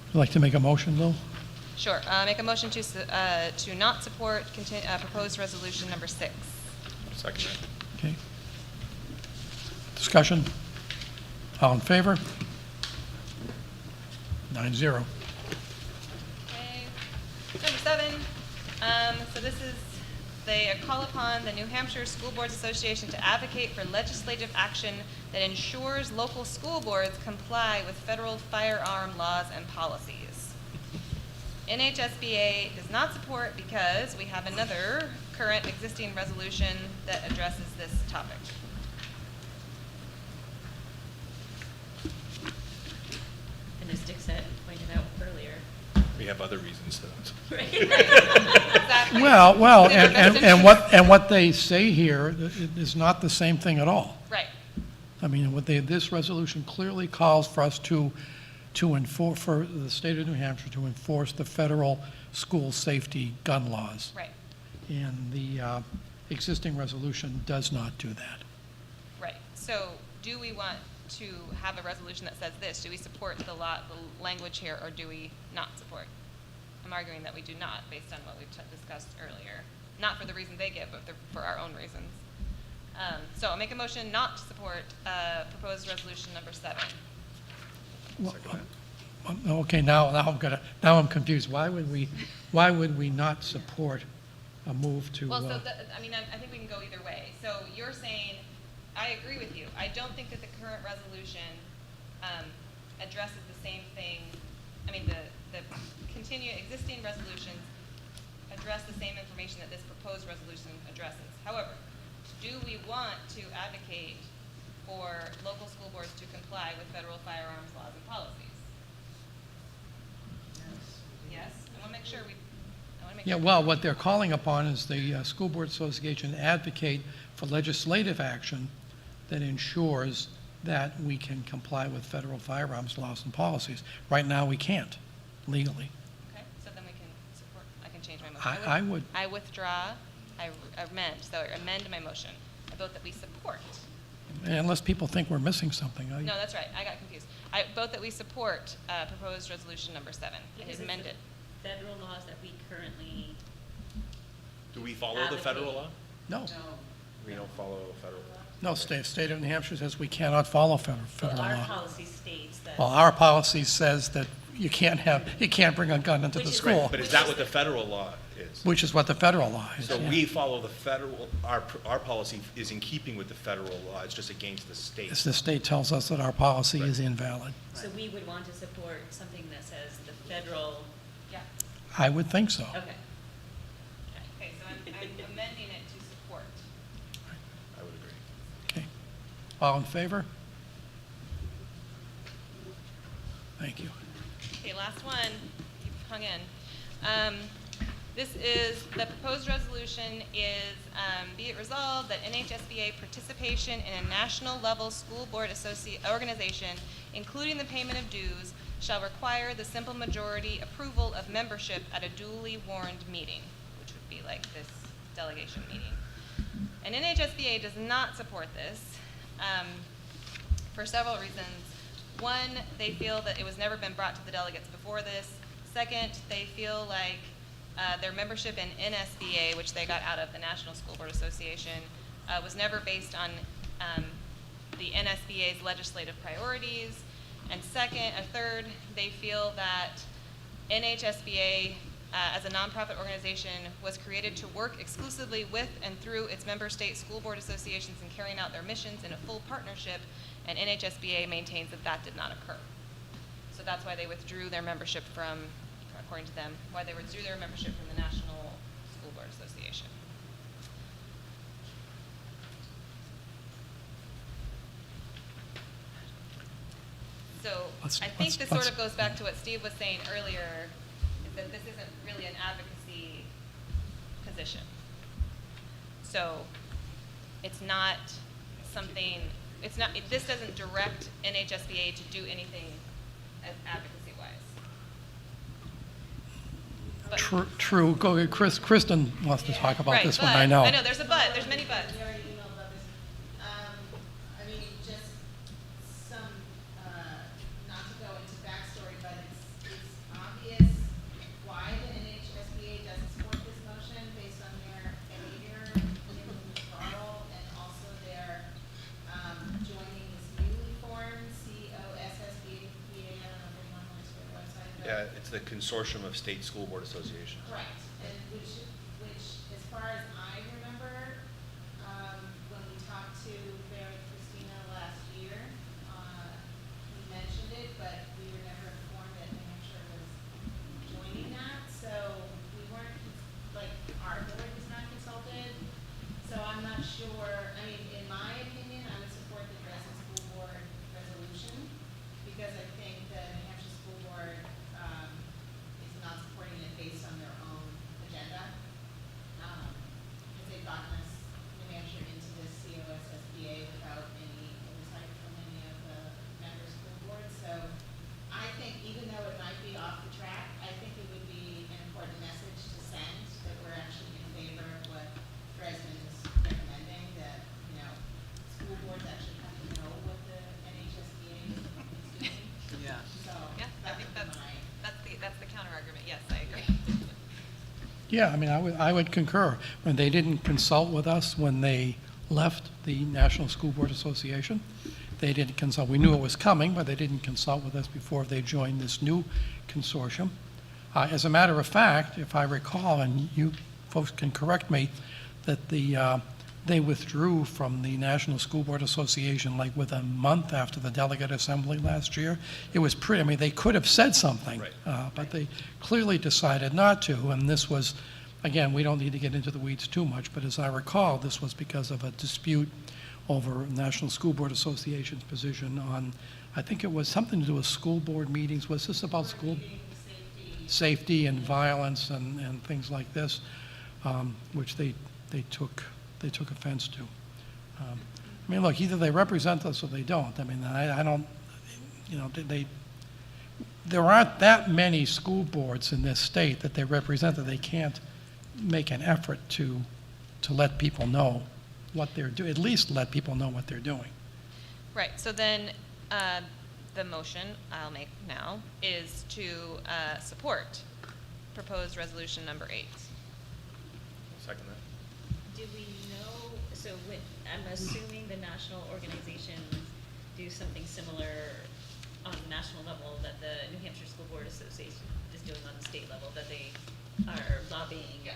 Would you like to make a motion, Lou? Sure, make a motion to not support proposed resolution number 6. Second that. Okay. Discussion? All in favor? 9-0. Okay. Number 7, so this is, they call upon the New Hampshire School Boards Association to advocate for legislative action that ensures local school boards comply with federal firearm laws and policies. NHSBA does not support because we have another current existing resolution that addresses this topic. We have other reasons to. Exactly. Well, It's in our best and what they say here is not the same thing at all. Right. I mean, this resolution clearly calls for us to enforce, for the state of New Hampshire to enforce the federal school safety gun laws. Right. And the existing resolution does not do that. Right. So do we want to have a resolution that says this? Do we support the language here, or do we not support? I'm arguing that we do not, based on what we've discussed earlier. Not for the reason they give, but for our own reasons. So I'll make a motion not to support proposed resolution number 7. Well, okay, now I'm confused. Why would we not support a move to? Well, so I mean, I think we can go either way. So you're saying, I agree with you. I don't think that the current resolution addresses the same thing. I mean, the existing resolutions address the same information that this proposed resolution addresses. However, do we want to advocate for local school boards to comply with federal firearms laws and policies? Yes. I want to make sure we. Yeah, well, what they're calling upon is the School Board Association to advocate for legislative action that ensures that we can comply with federal firearms laws and policies. Right now, we can't legally. Okay, so then we can support. I can change my motion. I withdraw. I amend. So I amend my motion. I vote that we support. Unless people think we're missing something. No, that's right. I got confused. I vote that we support proposed resolution number 7. Because I amend it. Federal laws that we currently. Do we follow the federal law? No. We don't follow federal law. No, state of New Hampshire says we cannot follow federal Well, our law. policy states that. Well, our policy says that you can't bring a gun into the school, But is that what the federal law is? which is what the federal law is. So yeah. we follow the federal, our policy is in keeping with the federal law, it's just against the state. As the state tells us that our policy is invalid. So we would want to support something that says the federal. Yeah. I would think so. Okay. Okay, so I'm amending it to support. I would agree. Okay. All in favor? Thank you. Okay, last one. You've hung in. This is, the proposed resolution is, be it resolved that NHSBA participation in a national level school board organization, including the payment of dues, shall require the simple majority approval of membership at a duly warned meeting, which would be like this delegation meeting. And NHSBA does not support this for several reasons. One, they feel that it was never been brought to the delegates before this. Second, they feel like their membership in NSBA, which they got out of the National School Board Association, was never based on the NSBA's legislative priorities. And third, they feel that NHSBA, as a nonprofit organization, was created to work exclusively with and through its member state school board associations in carrying out their missions in a full partnership, and NHSBA maintains that that did not occur. So that's why they withdrew their membership from, according to them, why they withdrew their membership from the National School Board Association. So I think this sort of goes back to what Steve was saying earlier, is that this isn't really an advocacy position. So it's not something, this doesn't direct NHSBA to do anything advocacy-wise. True. Go ahead. Kristen wants to talk about this one, I know. I know, there's a but, there's many buts. We already emailed about this. I mean, just some, not to go into backstory, but it's obvious why the NHSBA doesn't support this motion based on their behavior in withdrawal and also their joining this newly formed COSSBA. I don't know if anyone went to their website. Yeah, it's the Consortium of State School Board Associations. Right, and which, as far as I remember, when we talked to Barry Christina last year, he mentioned it, but we were never informed that New Hampshire was joining that, so we weren't, like, our board was not consulted, so I'm not sure, I mean, in my opinion, I would support the Dresden School Board resolution, because I think the New Hampshire School Board is not Yeah, I mean, I would concur. When they didn't consult with us when they left the National School Board Association, they didn't consult. We knew it was coming, but they didn't consult with us before they joined this new consortium. As a matter of fact, if I recall, and you folks can correct me, that they withdrew from the National School Board Association like with a month after the delegate assembly last year. It was pretty, I mean, they could have said something, but they clearly decided not to. And this was, again, we don't need to get into the weeds too much, but as I recall, this was because of a dispute over National School Board Association's position on, I think it was something to do with school board meetings. Was this about school safety and violence and things like this, which they took offense to. I mean, look, either they represent us or they don't. I mean, I don't, you know, there aren't that many school boards in this state that they represent that they can't make an effort to let people know what they're doing, at least let people know what they're doing. Right, so then the motion I'll make now is to support proposed resolution number 8. Second that. Do we know, so when, I'm assuming the national organizations do something similar on the national level that the New Hampshire School Board Association is doing on the state level, that they are lobbying. Yeah.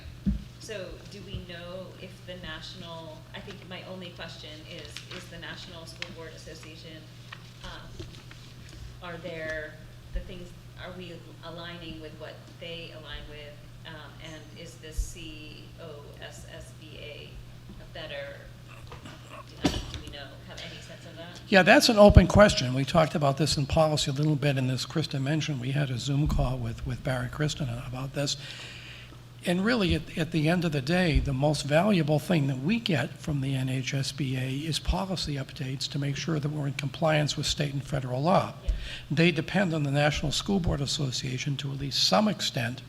So do we know if the national, I think my only question is the National School Board Association, are there the things, are we aligning with what they align with? And is this COSSBA a better, do we know, have any sense of that? Yeah, that's an open question. We talked about this in policy a little bit, and as Kristen mentioned, we had a Zoom call with Barry Kristen about this. And really, at the end of the day, the most valuable thing that we get from the NHSBA is policy updates to make sure that we're in compliance with state and federal law. Yeah. They depend on the National School Board Association to at least some extent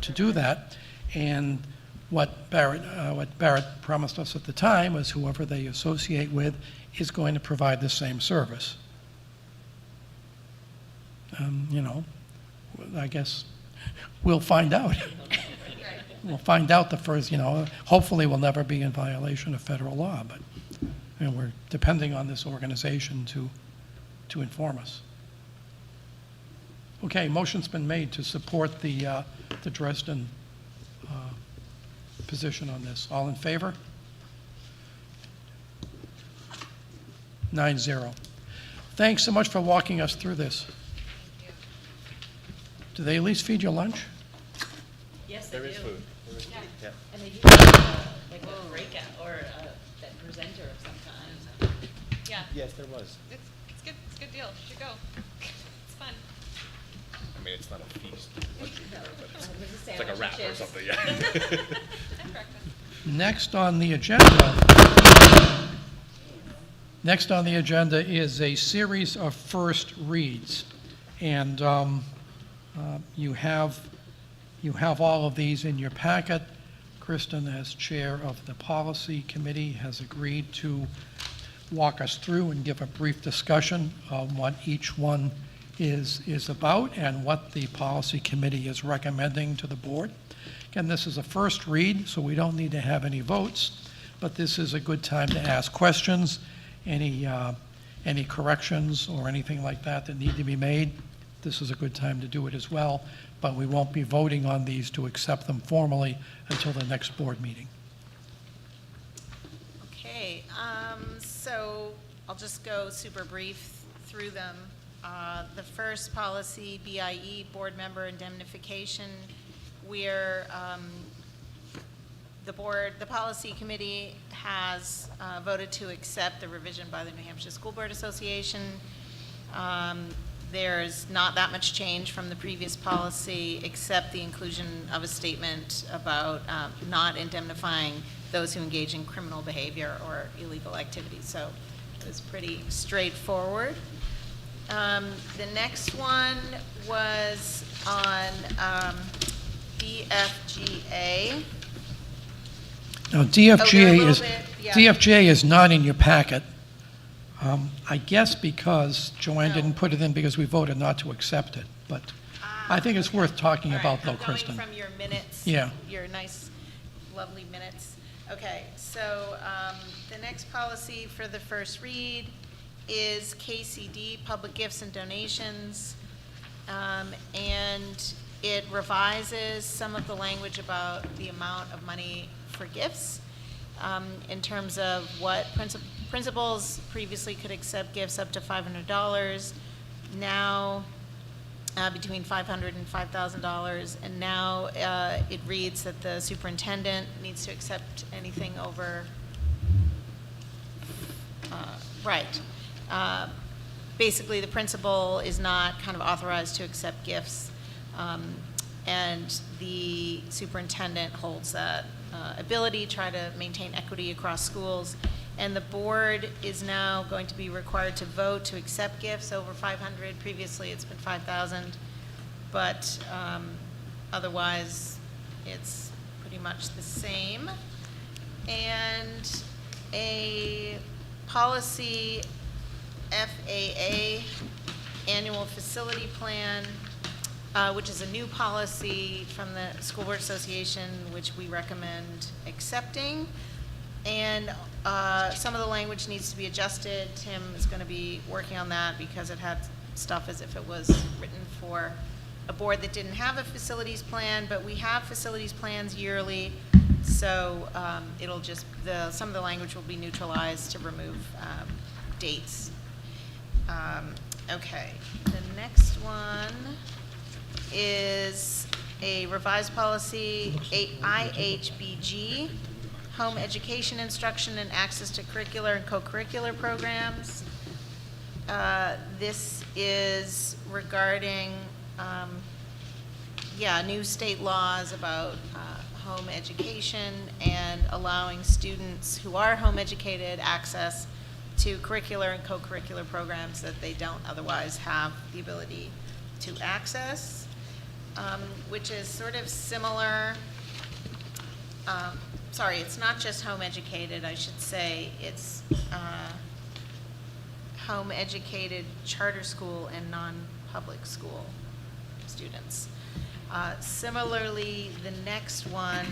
to do that. And what Barrett promised us at the time was whoever they associate with is going to provide the same service. You know, I guess we'll find out. We'll find out the first, you know, hopefully we'll never be in violation of federal law, but you know, we're depending on this organization to inform us. Okay, motion's been made to support the Dresden position on this. All in favor? 9-0. Thanks so much for walking us through this. Do they at least feed you lunch? Yes, they There do. is food. Yeah. And they do have like a breakout or that presenter of some kind. Yeah, Yes, there was. it's good. It's a good deal. You should go. It's fun. I mean, it's not a feast, but It's it's like a wrap or something, yeah. And breakfast. Next on the agenda is a series of first reads. And you have all of these in your packet. Kristen, as chair of the policy committee, has agreed to walk us through and give a brief discussion of what each one is about and what the policy committee is recommending to the board. Again, this is a first read, so we don't need to have any votes, but this is a good time to ask questions, any corrections or anything like that need to be made. This is a good time to do it as well, but we won't be voting on these to accept them formally until the next board meeting. Okay, so I'll just go super brief through them. The first policy, BIE, board member indemnification, we're, the policy committee has voted to accept the revision by the New Hampshire School Board Association. There's not that much change from the previous policy, except the inclusion of a statement about not indemnifying those who engage in criminal behavior or illegal activities. So it was pretty straightforward. The next one was on DFGA. Now, they're a little bit, yeah. DFGA is not in your packet. I guess because Joanne didn't put it in because we voted not to accept it, but I think it's worth talking All right, about, though, I'm going Kristen. from your minutes. Yeah. Your nice, lovely minutes. Okay, so the next policy for the first read is KCD, Public Gifts and Donations. And it revises some of the language about the amount of money for gifts in terms of what principals previously could accept gifts up to $500. Now, between $500 and $5,000, and now it reads that the superintendent needs to accept anything over, basically the principal is not kind of authorized to accept gifts, and the superintendent holds that ability, try to maintain equity across schools. And the board is now going to be required to vote to accept gifts over 500. Previously, it's been 5,000, but otherwise, it's pretty much the same. And a policy FAA, Annual Facility Plan, which is a new policy from the School Board Association, which we recommend accepting. And some of the language needs to be adjusted. Tim is going to be working on that because it had stuff as if it was written for a board that didn't have a facilities plan, but we have facilities plans yearly, so it'll just, some of the language will be neutralized to remove dates. Okay, the next one is a revised policy, IHBG, Home Education Instruction and Access to Curricular and Co-Curricular Programs. This is regarding, new state laws about home education and allowing students who are home educated access to curricular and co-curricular programs that they don't otherwise have the ability to access, which is sort of similar. Sorry, it's not just home educated, I should say. It's home educated charter school and non-public school students. Similarly, the next one,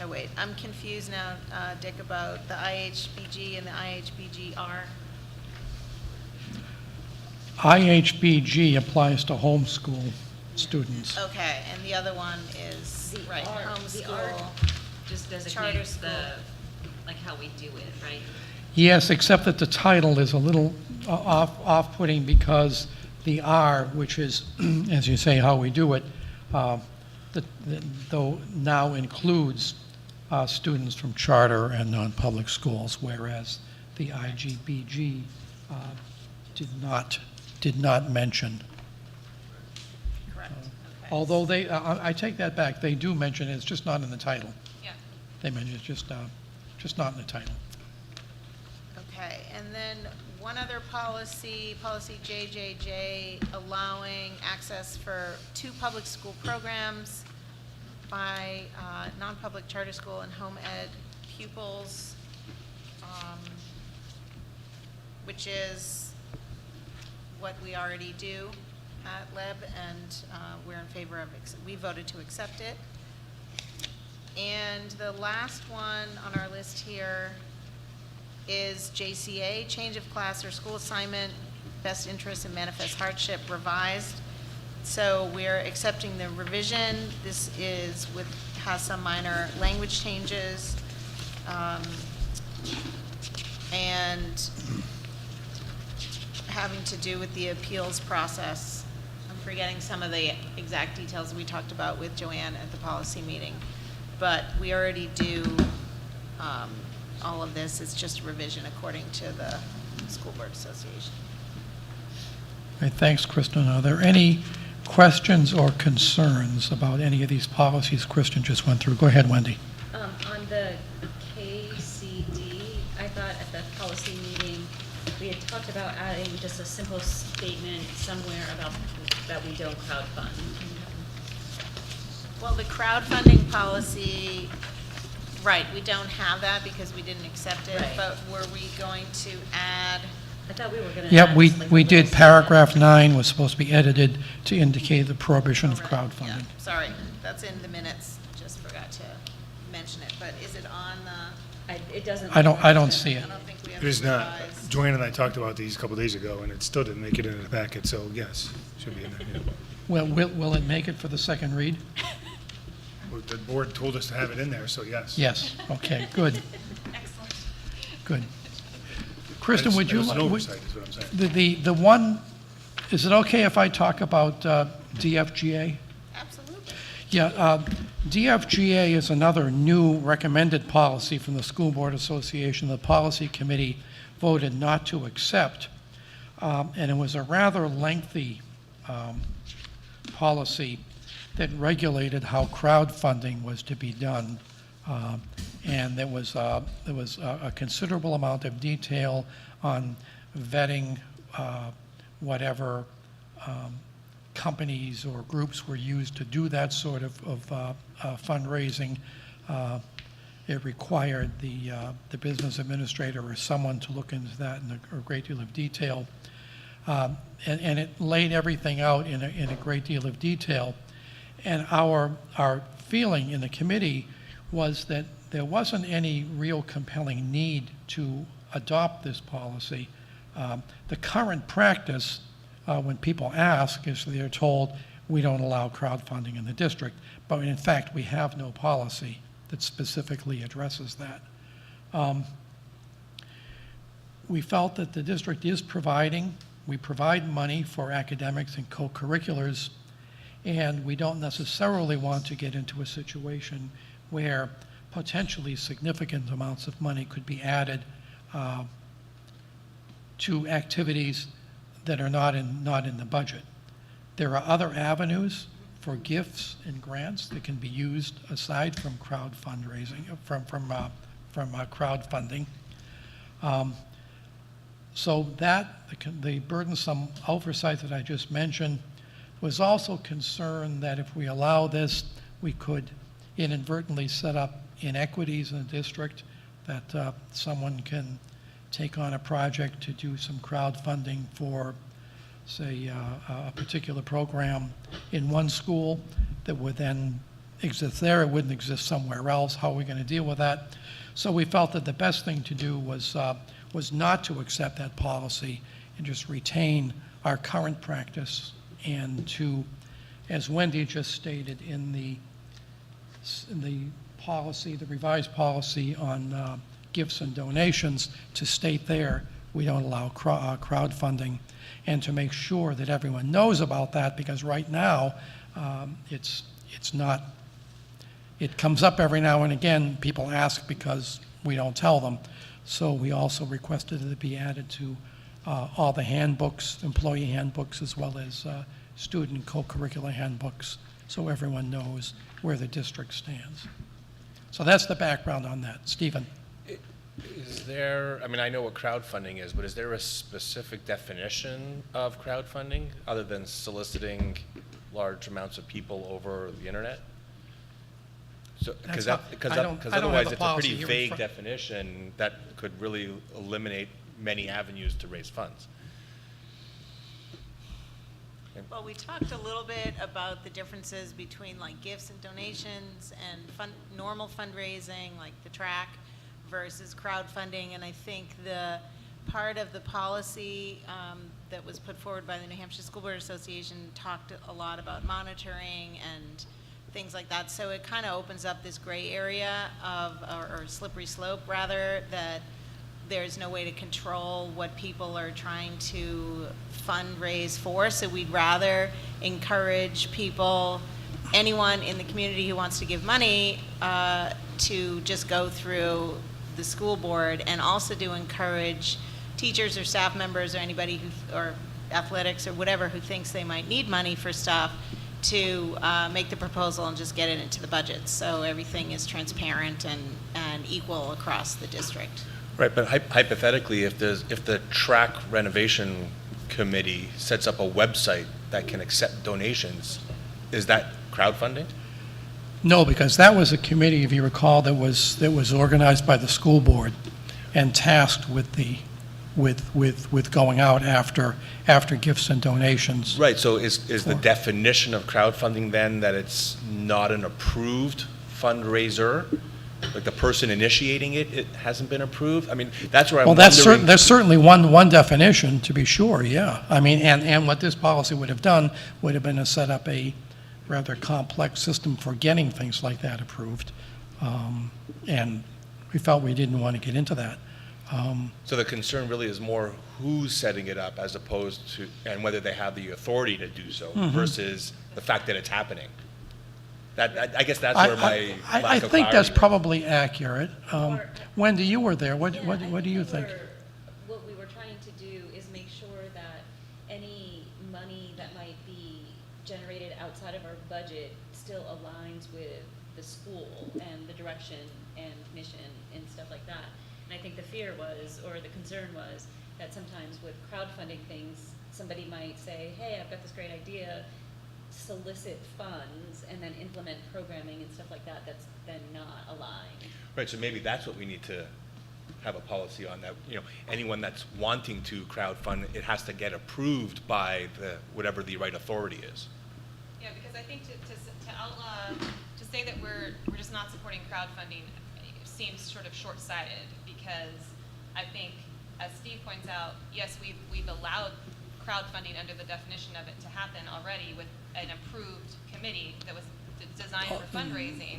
oh wait, I'm confused now, Dick, about the IHBG and the IHBG-R. IHBG applies to homeschool students. Okay, and the other one is, The right, R homeschool. just Charter designates school. like how we do it, right? Yes, except that the title is a little off-putting because the R, which is, as you say, how we do it, though now includes students from charter and non-public schools, whereas the IGBG did not mention. Correct, okay. Although they, I take that back, they do mention it, it's just not in the title. Yeah. They mention it's just not in the title. Okay, and then one other policy, policy JJJ, allowing access for 2 public school programs by non-public charter school and home ed pupils, which is what we already do at LEB, and we're in favor of, we voted to accept it. And the last one on our list here is JCA, change of class or school assignment, best interest and manifest hardship revised. So we're accepting the revision. This is has some minor language changes, and having to do with the appeals process. I'm forgetting some of the exact details we talked about with Joanne at the policy meeting, but we already do all of this. It's just a revision according to the School Board Association. All right, thanks, Kristen. Are there any questions or concerns about any of these policies Kristen just went through? Go ahead, Wendy. On the KCD, I thought at the policy meeting, we had talked about adding just a simple statement somewhere about that we don't crowdfund. Well, the crowdfunding policy, right, we don't have that because we didn't accept it, Right. but were we going to add I thought we were going to. Yep, we did, paragraph 9 was supposed to be edited to indicate the prohibition of crowdfunding. Yeah, sorry, that's in the minutes, just forgot to mention it, but is it on the, It doesn't. I don't see it. I don't think we have It is not. revised. Joanne and I talked about these a couple days ago, and it still didn't make it into the packet, so yes, should be in there. Yeah. Well, will it make it for the second read? Well, the board told us to have it in there, so yes. Yes, okay, good, Excellent. good. Kristen, would you, It was an would- oversight, is what I'm saying. the one, is it okay if I talk about DFGA? Absolutely. Yeah, DFGA is another new recommended policy from the School Board Association. The policy committee voted not to accept, and it was a rather lengthy policy that regulated how crowdfunding was to be done. And there was a considerable amount of detail on vetting whatever companies or groups were used to do that sort of fundraising. It required the business administrator or someone to look into that in a great deal of detail. And it laid everything out in a great deal of detail. And our feeling in the committee was that there wasn't any real compelling need to adopt this policy. The current practice, when people ask, is they're told, we don't allow crowdfunding in the district. But in fact, we have no policy that specifically addresses that. We felt that the district is we provide money for academics and co-curriculars, and we don't necessarily want to get into a situation where potentially significant amounts of money could be added to activities that are not in the budget. There are other avenues for gifts and grants that can be used aside from crowdfunding. So that the burdensome oversight that I just mentioned was also concerned that if we allow this, we could inadvertently set up inequities in the district, that someone can take on a project to do some crowdfunding for, say, a particular program in one school that would then exist there, it wouldn't exist somewhere else. How are we going to deal with that? So we felt that the best thing to do was not to accept that policy and just retain our current practice, and to, as Wendy just stated, in the policy, the revised policy on gifts and donations, to state there we don't allow crowdfunding, and to make sure that everyone knows about that, because right now it's not, it comes up every now and again, people ask because we don't tell them. So we also requested that it be added to all the handbooks, employee handbooks, as well as student co-curricular handbooks, so everyone knows where the district stands. So that's the background on that. Stephen? Is there, I mean, I know what crowdfunding is, but is there a specific definition of crowdfunding other than soliciting large amounts of people over the internet? So, because I don't have otherwise a it's a policy pretty here in vague front. definition that could really eliminate many avenues to raise funds. Well, we talked a little bit about the differences between like gifts and donations and normal fundraising, like the track, versus crowdfunding. And I think the part of the policy that was put forward by the New Hampshire School Board Association talked a lot about monitoring and things like that. So it kind of opens up this gray area of, or slippery slope rather, that there's no way to control what people are trying to fundraise for. So we'd rather encourage people, anyone in the community who wants to give money, to just go through the school board, and also to encourage teachers or staff members or anybody who, or athletics or whatever, who thinks they might need money for stuff, to make the proposal and just get it into the budget. So everything is transparent and equal across the district. Right, but hypothetically, if the track renovation committee sets up a website that can accept donations, is that crowdfunding? No, because that was a committee, if you recall, that was organized by the school board and tasked with the with going out after gifts and donations. Right, so is the definition of crowdfunding then that it's not an approved fundraiser? Like the person initiating it, it hasn't been approved? I mean, that's where I'm Well, wondering. there's certainly one definition, to be sure, yeah. I mean, and what this policy would have done would have been to set up a rather complex system for getting things like that approved. And we felt we didn't want to get into that. So the concern really is more who's setting it up as opposed to, and whether they have the authority to do so versus the fact that it's happening. I guess that's where my I lack of think that's clarity is. probably accurate. Wendy, you were there. What do you think? What we were trying to do is make sure that any money that might be generated outside of our budget still aligns with the school and the direction and mission and stuff like that. And I think the fear was, or the concern was, that sometimes with crowdfunding things, somebody might say, hey, I've got this great idea, solicit funds, and then implement programming and stuff like that that's then not aligned. Right, so maybe that's what we need to have a policy on, that, you know, anyone that's wanting to crowdfund, it has to get approved by whatever the right authority is. Yeah, because I think to outlaw, to say that we're just not supporting crowdfunding seems sort of short-sighted, because I think, as Steve points out, yes, we've allowed crowdfunding under the definition of it to happen already with an approved committee that was designed for fundraising.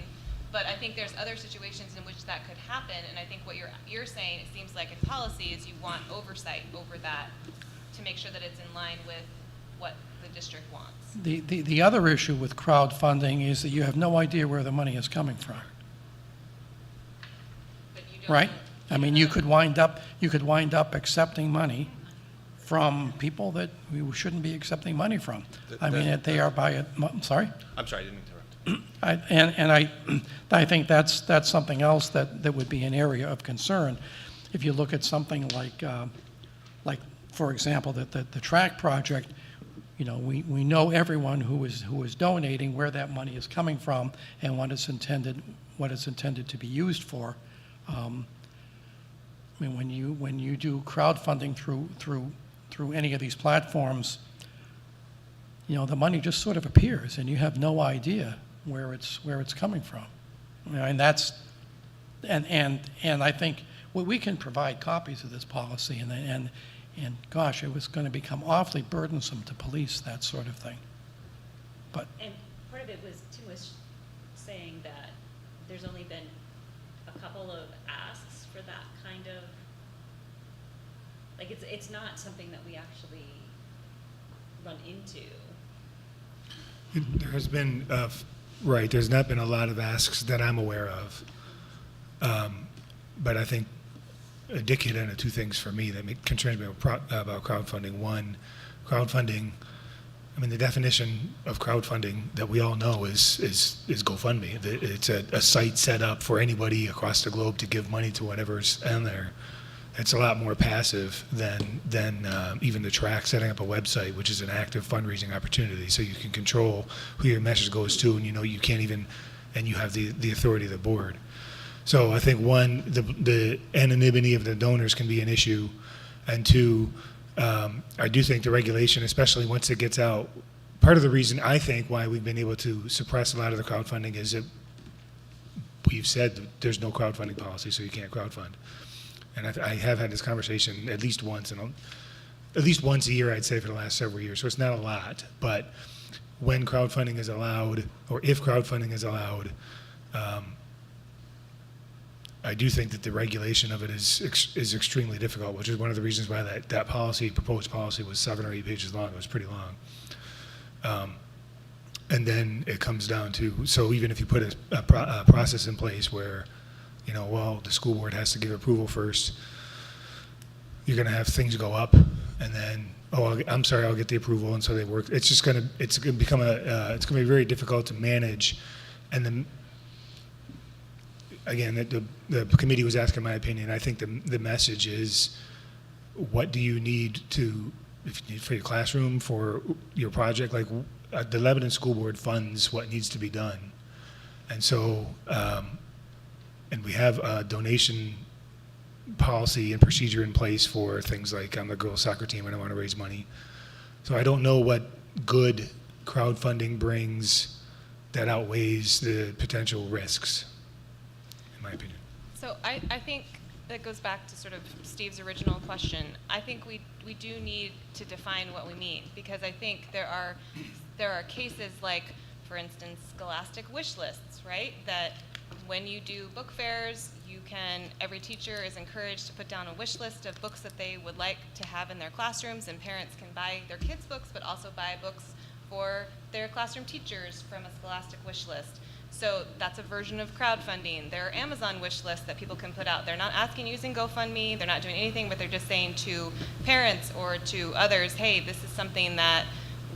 But I think there's other situations in which that could happen, and I think what you're saying, it seems like in policy, is you want oversight over that to make sure that it's in line with what the district wants. The other issue with crowdfunding is that you have no idea where the money is coming from. But you don't Right? know- I mean, you could wind up accepting money from people that we shouldn't be accepting money from. I mean, they are I'm sorry? I'm sorry, I didn't interrupt. And I think that's something else that would be an area of concern. If you look at something like for example, the track project, you know, we know everyone who is donating, where that money is coming from, and what it's intended to be used for. I mean, when you do crowdfunding through any of these platforms, you know, the money just sort of appears, and you have no idea where it's coming from. You know, and that's and I think we can provide copies of this policy, and gosh, it was going to become awfully burdensome to police that sort of thing. But And part of it was, Tim was saying that there's only been a couple of asks for that kind of, like, it's not something that we actually run into. There has been, right, there's not been a lot of asks that I'm aware of. But I think Dick hit on two things for me that concern me about crowdfunding. One, crowdfunding, I mean, the definition of crowdfunding that we all know is GoFundMe. It's a site set up for anybody across the globe to give money to whatever's on there. It's a lot more passive than even the track setting up a website, which is an active fundraising opportunity. So you can control who your message goes to, and you know you can't even, and you have the authority of the board. So I think one, the anonymity of the donors can be an issue, and two, I do think the regulation, especially once it gets out, part of the reason I think why we've been able to suppress a lot of the crowdfunding is that we've said that there's no crowdfunding policy, so you can't crowdfund. And I have had this conversation at least once, at least once a year, I'd say, for the last several years. So it's not a lot, but when crowdfunding is allowed, or if crowdfunding is allowed, I do think that the regulation of it is extremely difficult, which is one of the reasons why that policy, proposed policy, was 7 or 8 pages long. It was pretty long. And then it comes down to, so even if you put a process in place where, you know, well, the school board has to give approval first, you're going to have things go up, and then, oh, I'm sorry, I'll get the approval, and so they work. It's just going to become it's going to be very difficult to manage. And then, again, the committee was asking my opinion. I think the message is, what do you need for your classroom, for your project? Like, the Lebanon School Board funds what needs to be done, and so. And we have a donation policy and procedure in place for things like on the girls soccer team when I want to raise money. So I don't know what good crowdfunding brings that outweighs the potential risks, in my opinion. So I think that goes back to sort of Steve's original question. I think we do need to define what we mean, because I think there are cases like, for instance, scholastic wish lists, right? That when you do book fairs, every teacher is encouraged to put down a wish list of books that they would like to have in their classrooms, and parents can buy their kids' books, but also buy books for their classroom teachers from a scholastic wish list. So that's a version of crowdfunding. There are Amazon wish lists that people can put out. They're not asking using GoFundMe, they're not doing anything, but they're just saying to parents or to others, hey, this is something that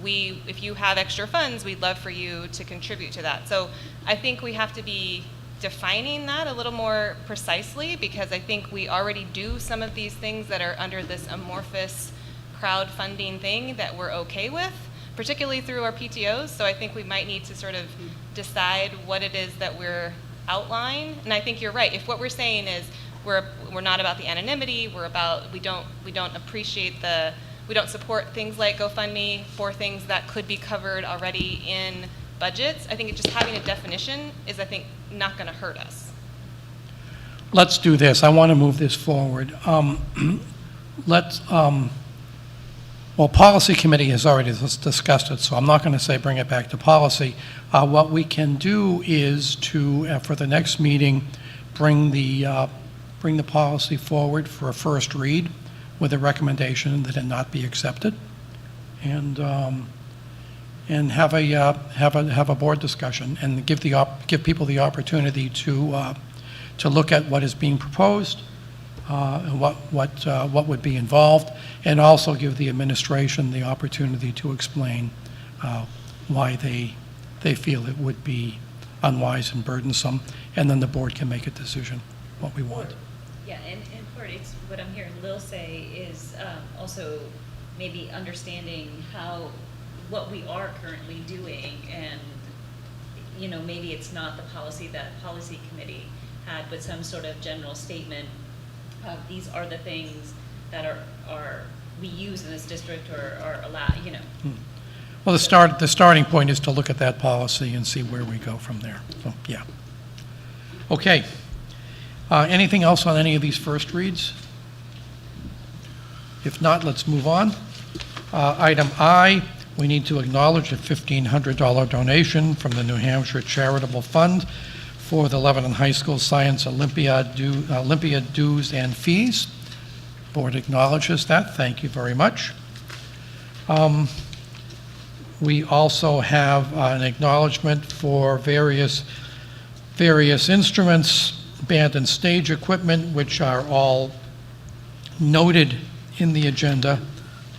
if you have extra funds, we'd love for you to contribute to that. So I think we have to be defining that a little more precisely, because I think we already do some of these things that are under this amorphous crowdfunding thing that we're okay with, particularly through our PTOs. So I think we might need to sort of decide what it is that we're outlining. And I think you're right. If what we're saying is we're not about the anonymity, we don't support things like GoFundMe for things that could be covered already in budgets, I think just having a definition is, I think, not going to hurt us. Let's do this. I want to move this forward. Well, Policy Committee has already discussed it, so I'm not going to say bring it back to policy. What we can do is to, for the next meeting, bring the policy forward for a first read with a recommendation that it not be accepted, and have a board discussion and give people the opportunity to look at what is being proposed, and what would be involved, and also give the administration the opportunity to explain why they feel it would be unwise and burdensome, and then the board can make a decision what we want. Yeah, and part it's what I'm hearing Lil say is also maybe understanding what we are currently doing, and maybe it's not the policy that policy committee had, but some sort of general statement of these are the things that are we use in this district or are allowed, Well, the starting point is to look at that policy and see where we go from there. So, yeah. Okay. Anything else on any of these first reads? If not, let's move on. Item I, we need to acknowledge a $1,500 donation from the New Hampshire Charitable Fund for the Lebanon High School Science Olympiad dues and fees. Board acknowledges that. Thank you very much. We also have an acknowledgement for various instruments, band and stage equipment, which are all noted in the agenda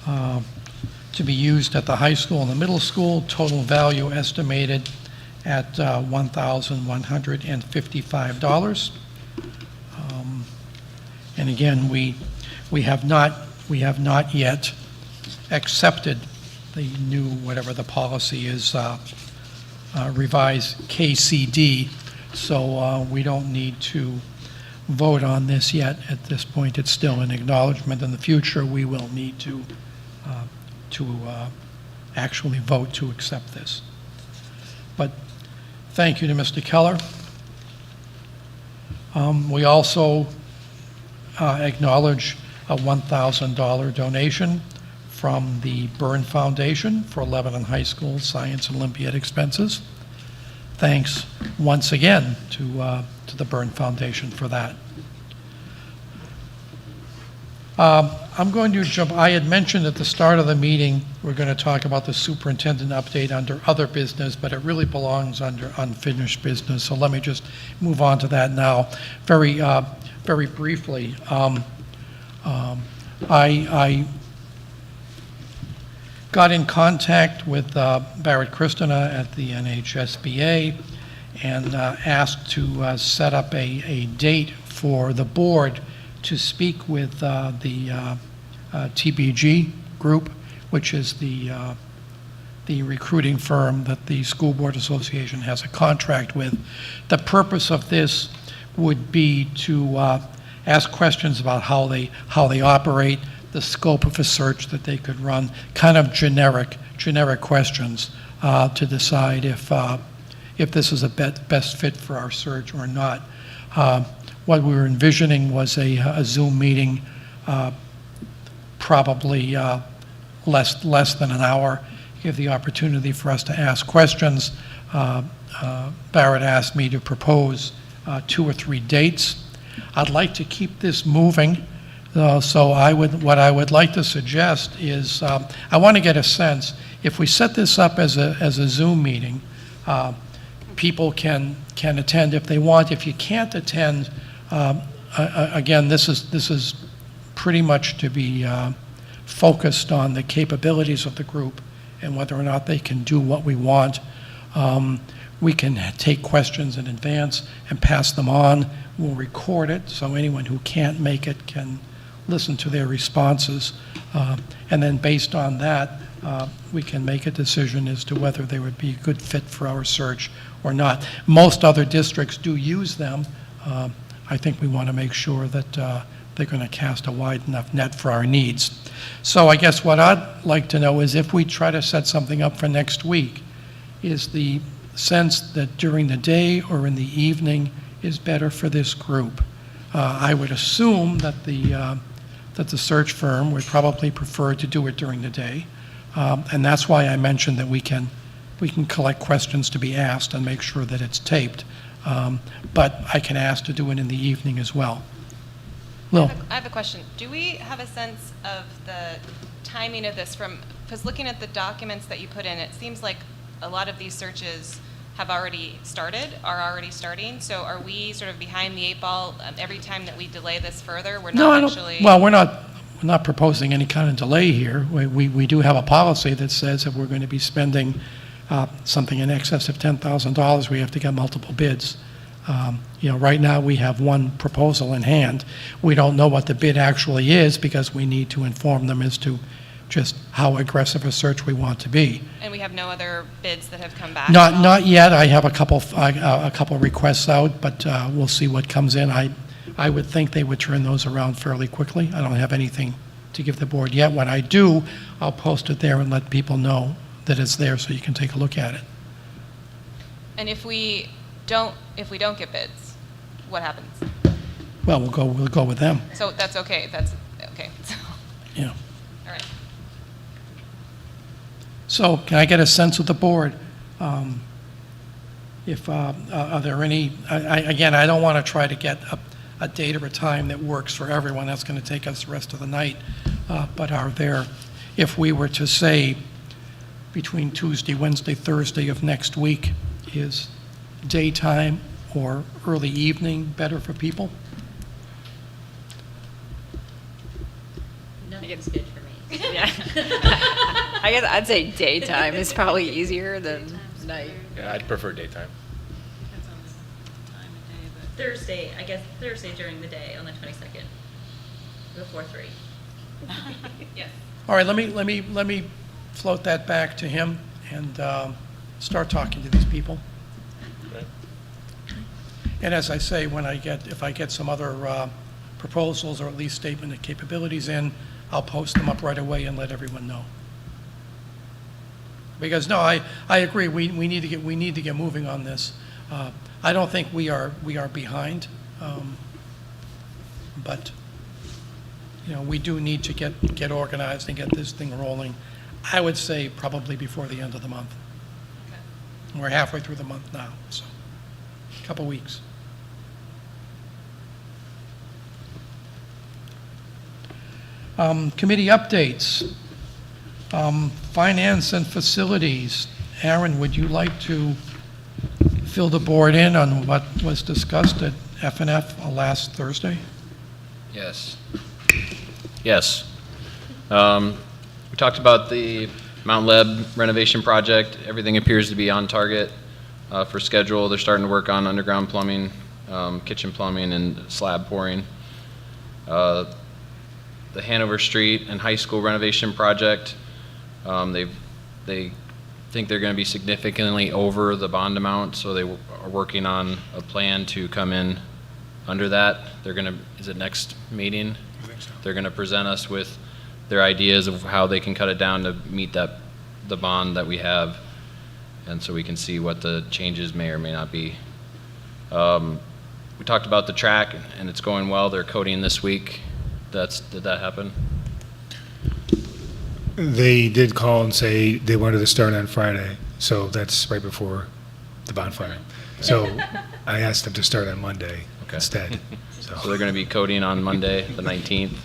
to be used at the high school and the middle school. Total value estimated at $1,155. And again, we have not yet accepted the new, whatever the policy is, revised KCD, so we don't need to vote on this yet. At this point, it's still an acknowledgement. In the future, we will need to actually vote to accept this. But thank you to Mr. Keller. We also acknowledge a $1,000 donation from the Byrne Foundation for Lebanon High School Science Olympiad expenses. Thanks once again to the Byrne Foundation for that. I'm going to jump. I had mentioned at the start of the meeting we're going to talk about the superintendent update under other business, but it really belongs under unfinished business. So let me just move on to that now. Very briefly, I got in contact with Barrett Christina at the NHSBA and asked to set up a date for the board to speak with the TBG group, which is the recruiting firm that the School Board Association has a contract with. The purpose of this would be to ask questions about how they operate, the scope of a search that they could run, kind of generic questions to decide if this is a best fit for our search or not. What we were envisioning was a Zoom meeting, probably less than an hour, give the opportunity for us to ask questions. Barrett asked me to propose 2 or 3 dates. I'd like to keep this moving, so what I would like to suggest is I want to get a sense, if we set this up as a Zoom meeting, people can attend if they want. If you can't attend, again, this is pretty much to be focused on the capabilities of the group and whether or not they can do what we want. We can take questions in advance and pass them on. We'll record it, so anyone who can't make it can listen to their responses. And then based on that, we can make a decision as to whether they would be a good fit for our search or not. Most other districts do use them. I think we want to make sure that they're going to cast a wide enough net for our needs. So I guess what I'd like to know is if we try to set something up for next week, is the sense that during the day or in the evening is better for this group. I would assume that the search firm would probably prefer to do it during the day, and that's why I mentioned that we can collect questions to be asked and make sure that it's taped, but I can ask to do it in the evening as well. Lil. I have a question. Do we have a sense of the timing of this because looking at the documents that you put in, it seems like a lot of these searches are already starting. So are we sort of behind the 8 ball every time that we delay this further? We're not actually. Well, we're not proposing any kind of delay here. We do have a policy that says if we're going to be spending something in excess of $10,000, we have to get multiple bids. Right now we have one proposal in hand. We don't know what the bid actually is because we need to inform them as to just how aggressive a search we want to be. And we have no other bids that have come back? Not yet. I have a couple requests out, but we'll see what comes in. I would think they would turn those around fairly quickly. I don't have anything to give the board yet. When I do, I'll post it there and let people know that it's there so you can take a look at it. And if we don't get bids, what happens? Well, we'll go with them. So that's okay. That's okay. Yeah. All right. So can I get a sense of the board? If are there any? Again, I don't want to try to get a date or a time that works for everyone. That's going to take us the rest of the night. But are there? If we were to say between Tuesday, Wednesday, Thursday of next week, is daytime or early evening better for people? Nothing's good for me. Yeah. I guess I'd say daytime is probably easier than night. Yeah, I'd prefer daytime. Depends on the time of day, but. Thursday during the day on the 22nd, before 3. Yes. All right, let me float that back to him and start talking to these people. Right. And as I say, if I get some other proposals or at least statement of capabilities in, I'll post them up right away and let everyone know. Because no, I agree. We need to get moving on this. I don't think we are behind, but we do need to get organized and get this thing rolling. I would say probably before the end of the month. Okay. We're halfway through the month now, so a couple weeks. Committee updates. Finance and facilities. Aaron, would you like to fill the board in on what was discussed at F&F last Thursday? Yes. We talked about the Mount Leb renovation project. Everything appears to be on target for schedule. They're starting to work on underground plumbing, kitchen plumbing, and slab pouring. The Hanover Street and High School renovation project, they think they're going to be significantly over the bond amount, so they are working on a plan to come in under that. They're going to, is it next meeting? I think so. They're going to present us with their ideas of how they can cut it down to meet the bond that we have, and so we can see what the changes may or may not be. We talked about the track, and it's going well. They're coating this week. Did that happen? They did call and say they wanted to start on Friday, so that's right before the bonfire. So I asked them to start on Monday instead. So they're going to be coding on Monday, the 19th.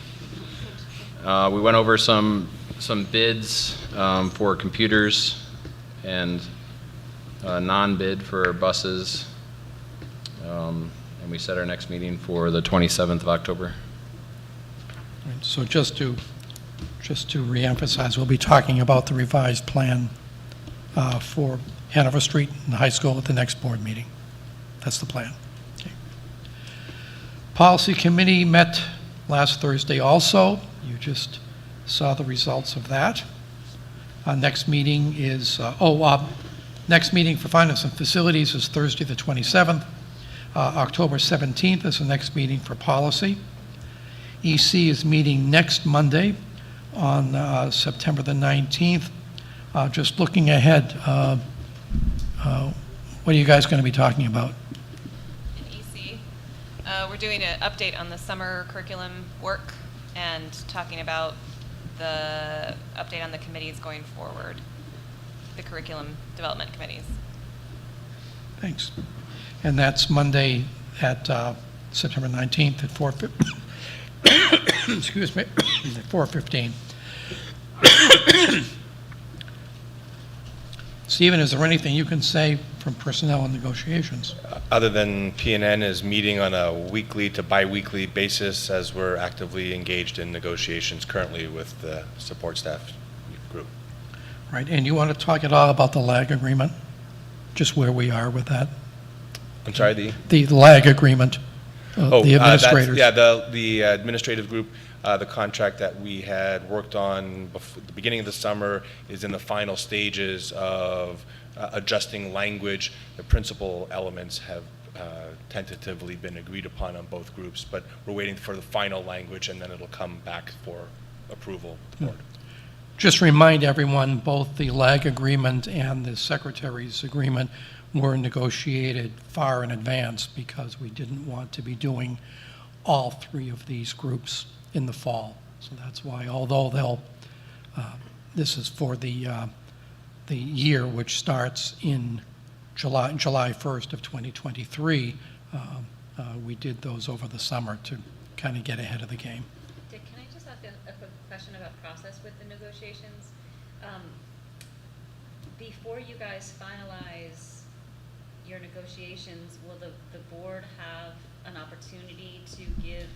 We went over some bids for computers and non-bid for buses, and we set our next meeting for the 27th of October. Right, so just to reemphasize, we'll be talking about the revised plan for Hanover Street and the high school at the next board meeting. That's the plan. Okay. Policy Committee met last Thursday also. You just saw the results of that. Next meeting is, next meeting for Finance and Facilities is Thursday the 27th. October 17th is the next meeting for Policy. EC is meeting next Monday on September the 19th. Just looking ahead, what are you guys going to be talking about? In EC, we're doing an update on the summer curriculum work and talking about the update on the committees going forward, the curriculum development committees. Thanks. And that's Monday at September 19th at 4:15. Excuse me, at 4:15. Stephen, is there anything you can say from personnel and negotiations? Other than PNN is meeting on a weekly to bi-weekly basis as we're actively engaged in negotiations currently with the support staff group. Right, and you want to talk at all about the lag agreement? Just where we are with that? I'm sorry, The lag agreement, the administrators. The administrative group, the contract that we had worked on before the beginning of the summer is in the final stages of adjusting language. The principal elements have tentatively been agreed upon on both groups, but we're waiting for the final language, and then it'll come back for approval of the board. Just remind everyone, both the lag agreement and the secretary's agreement were negotiated far in advance because we didn't want to be doing all three of these groups in the fall. So that's why, although they'll, this is for the year which starts in July 1st of 2023, we did those over the summer to kind of get ahead of the game. Dick, can I just ask a quick question about process with the negotiations? Before you guys finalize your negotiations, will the board have an opportunity to give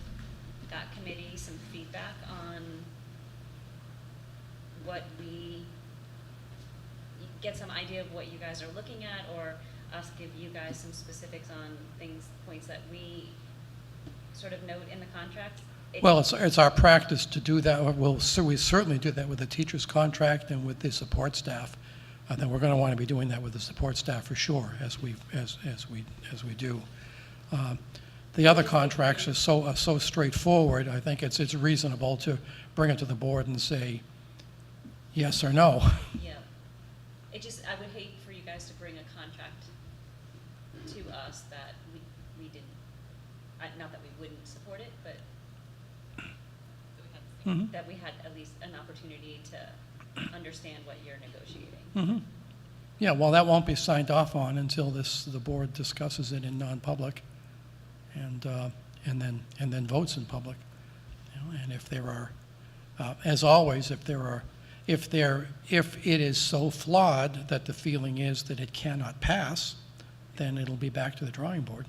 that committee some feedback on what get some idea of what you guys are looking at, or us give you guys some specifics on points that we sort of note in the contract? Well, it's our practice to do that. We certainly do that with the teacher's contract and with the support staff. Then we're going to want to be doing that with the support staff for sure, as we do. The other contracts are so straightforward. I think it's reasonable to bring it to the board and say yes or no. Yeah. I would hate for you guys to bring a contract to us that we didn't, not that we wouldn't support it, but that we had at least an opportunity to understand what you're negotiating. Mm-hmm. Yeah, well, that won't be signed off on until the board discusses it in non-public, and then votes in public. And if there are, as always, if it is so flawed that the feeling is that it cannot pass, then it'll be back to the drawing board.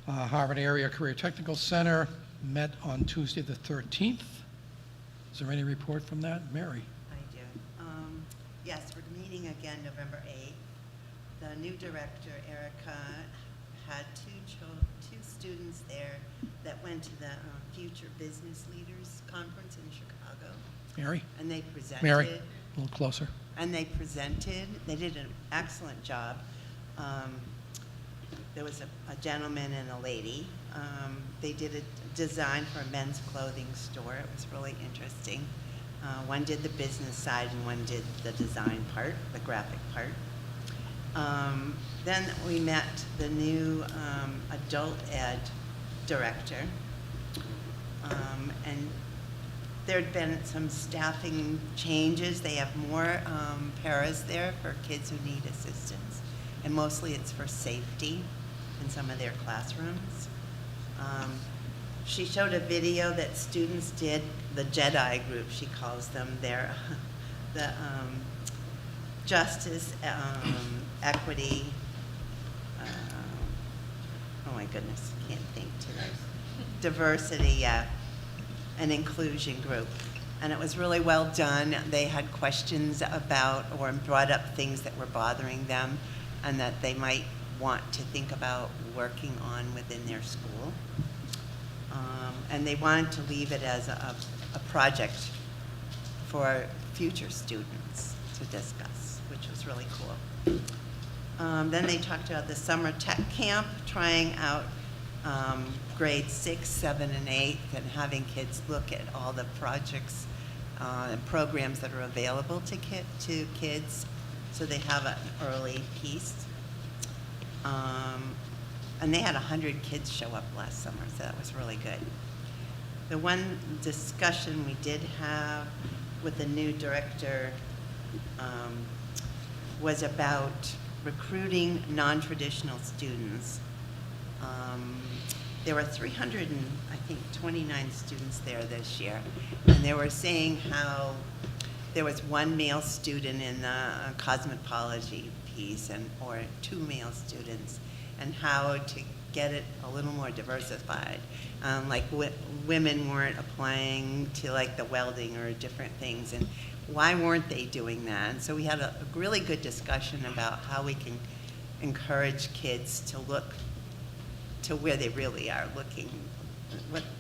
Harvard Area Career Technical Center met on Tuesday the 13th. Is there any report from that? Mary? I do. Yes, we're meeting again November 8th. The new director, Erica, had two students there that went to the Future Business Leaders Conference in Chicago. Mary? And they presented. Mary, a little closer. and they presented. They did an excellent job. There was a gentleman and a lady. They did a design for a men's clothing store. It was really interesting. One did the business side and one did the design part, the graphic part. Then we met the new adult ed director. And there had been some staffing changes. They have more paras there for kids who need assistance. And mostly it's for safety in some of their classrooms. She showed a video that students did, the Jedi group, she calls them. They're the justice, equity, oh my goodness, can't think today. Diversity, and inclusion group. And it was really well done. They had questions about or brought up things that were bothering them and that they might want to think about working on within their school. And they wanted to leave it as a project for future students to discuss, which was really cool. Then they talked about the summer tech camp, trying out grades 6, 7, and 8, and having kids look at all the projects and programs that are available to kids, so they have an early piece. And they had 100 kids show up last summer, so that was really good. The one discussion we did have with the new director was about recruiting non-traditional students. There were 329 students there this year, and they were saying how there was one male student in the cosmetology piece or 2 male students, and how to get it a little more diversified. Like women weren't applying to like the welding or different things, and why weren't they doing that? And so we had a really good discussion about how we can encourage kids to look to where they really are looking,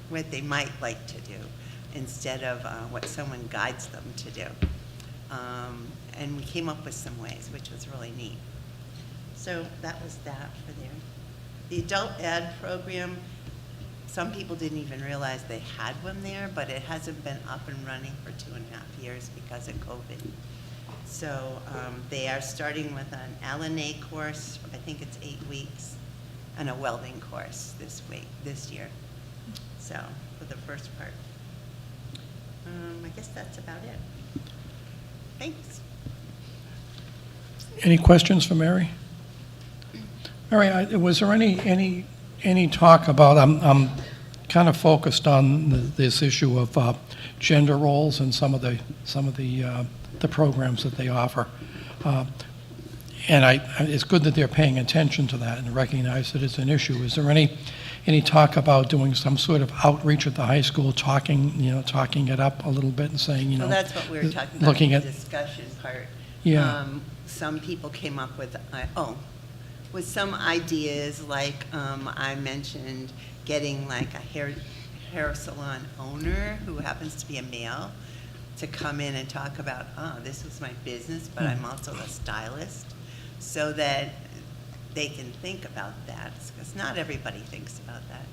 what they might like to do, instead of what someone guides them to do. And we came up with some ways, which was really neat. So that was that for there. The adult ed program, some people didn't even realize they had one there, but it hasn't been up and running for 2.5 years because of COVID. So they are starting with an LNA course, I think it's 8 weeks, and a welding course this year. So for the first part. I guess that's about it. Thanks. Any questions for Mary? Mary, was there any talk about, I'm kind of focused on this issue of gender roles and some of the programs that they offer. And it's good that they're paying attention to that and recognize that it's an issue. Is there any talk about doing some sort of outreach at the high school, talking it up a little bit and saying, well, that's what we were talking about, looking the at discussion part. Yeah. Some people came up with some ideas, like I mentioned getting like a hair salon owner who happens to be a male to come in and talk about, this is my business, but I'm also a stylist, so that they can think about that, because not everybody thinks about that.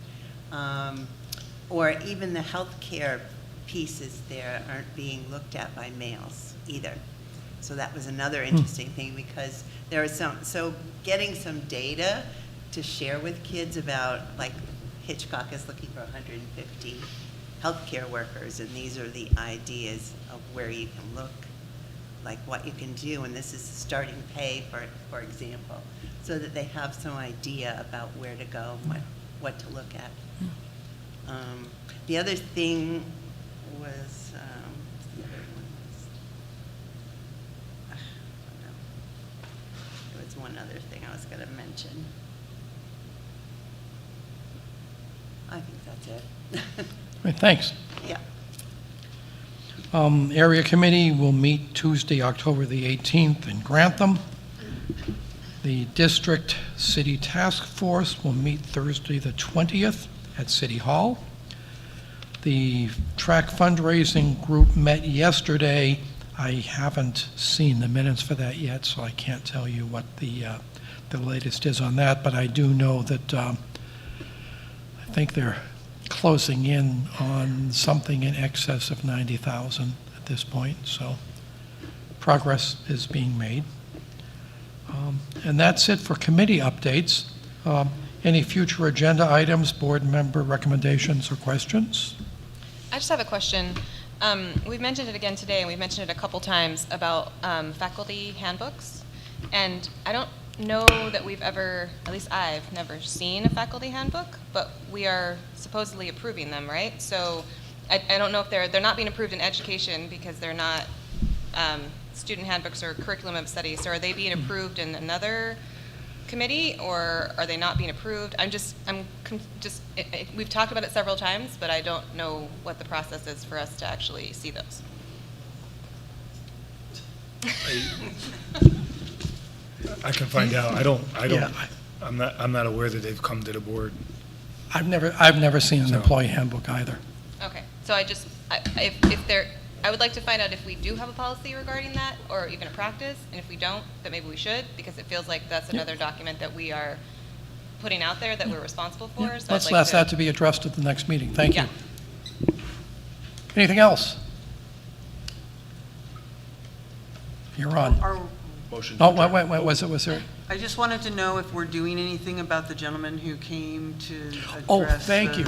Or even the healthcare pieces there aren't being looked at by males either. So that was another interesting thing, because there are so getting some data to share with kids about, like Hitchcock is looking for 150 healthcare workers, and these are the ideas of where you can look, like what you can do, and this is starting pay, for example, so that they have some idea about where to go, what to look at. The other thing was, the other one was, there was one other thing I was going to mention. I think that's it. Right, thanks. Yeah. Area committee will meet Tuesday, October the 18th in Grantham. The district city task force will meet Thursday the 20th at City Hall. The track fundraising group met yesterday I haven't seen the minutes for that yet, so I can't tell you what the latest is on that, but I do know that I think they're closing in on something in excess of 90,000 at this point, so progress is being made. And that's it for committee updates. Any future agenda items, board member recommendations or questions? I just have a question. We've mentioned it again today, and we've mentioned it a couple times about faculty handbooks. And I don't know that we've ever, at least I've never seen a faculty handbook, but we are supposedly approving them, right? So I don't know if they're not being approved in education because they're not student handbooks or curriculum of study. So are they being approved in another committee, or are they not being approved? We've talked about it several times, but I don't know what the process is for us to actually see those. I can find out. I'm not aware that they've come to the board. I've never seen an employee handbook either. Okay, so I would like to find out if we do have a policy regarding that, or even a practice, and if we don't, then maybe we should, because it feels like that's another document that we are putting out there that we're responsible for. Yeah, So let's I'd like ask that to be addressed at the next meeting. Thank you. Yeah. Anything else? You're on. Motion. Oh, wait, was there? I just wanted to know if we're doing anything about the gentleman who came to address. Oh, thank you.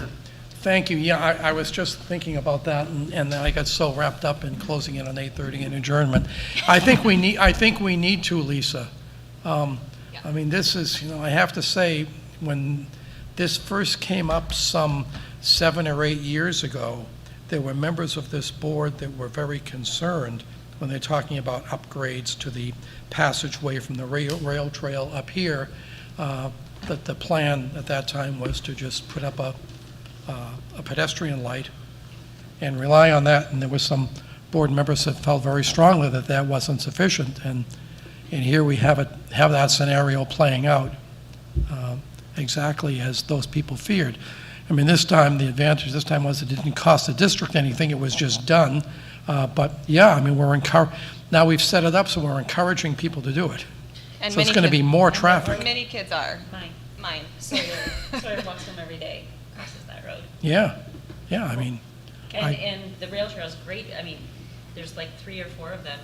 Thank you. Yeah, I was just thinking about that, and I got so wrapped up in closing it on 8:30 and adjournment. I think we need to, Lisa. I mean, this is, I have to say, when this first came up some 7 or 8 years ago, there were members of this board that were very concerned when they're talking about upgrades to the passageway from the rail trail up here, that the plan at that time was to just put up a pedestrian light and rely on that, and there were some board members that felt very strongly that that wasn't sufficient, and here we have that scenario playing out exactly as those people feared. I mean, this time, the advantage this time was it didn't cost the district anything, it was just done, but yeah, I mean, now we've set it up, so we're encouraging people to do it. And so it's going to be more traffic. Many kids are. Mine. Sawyer walks home every day, crosses that road. Yeah, I mean. And the rail trail is great. I mean, there's like 3 or 4 of them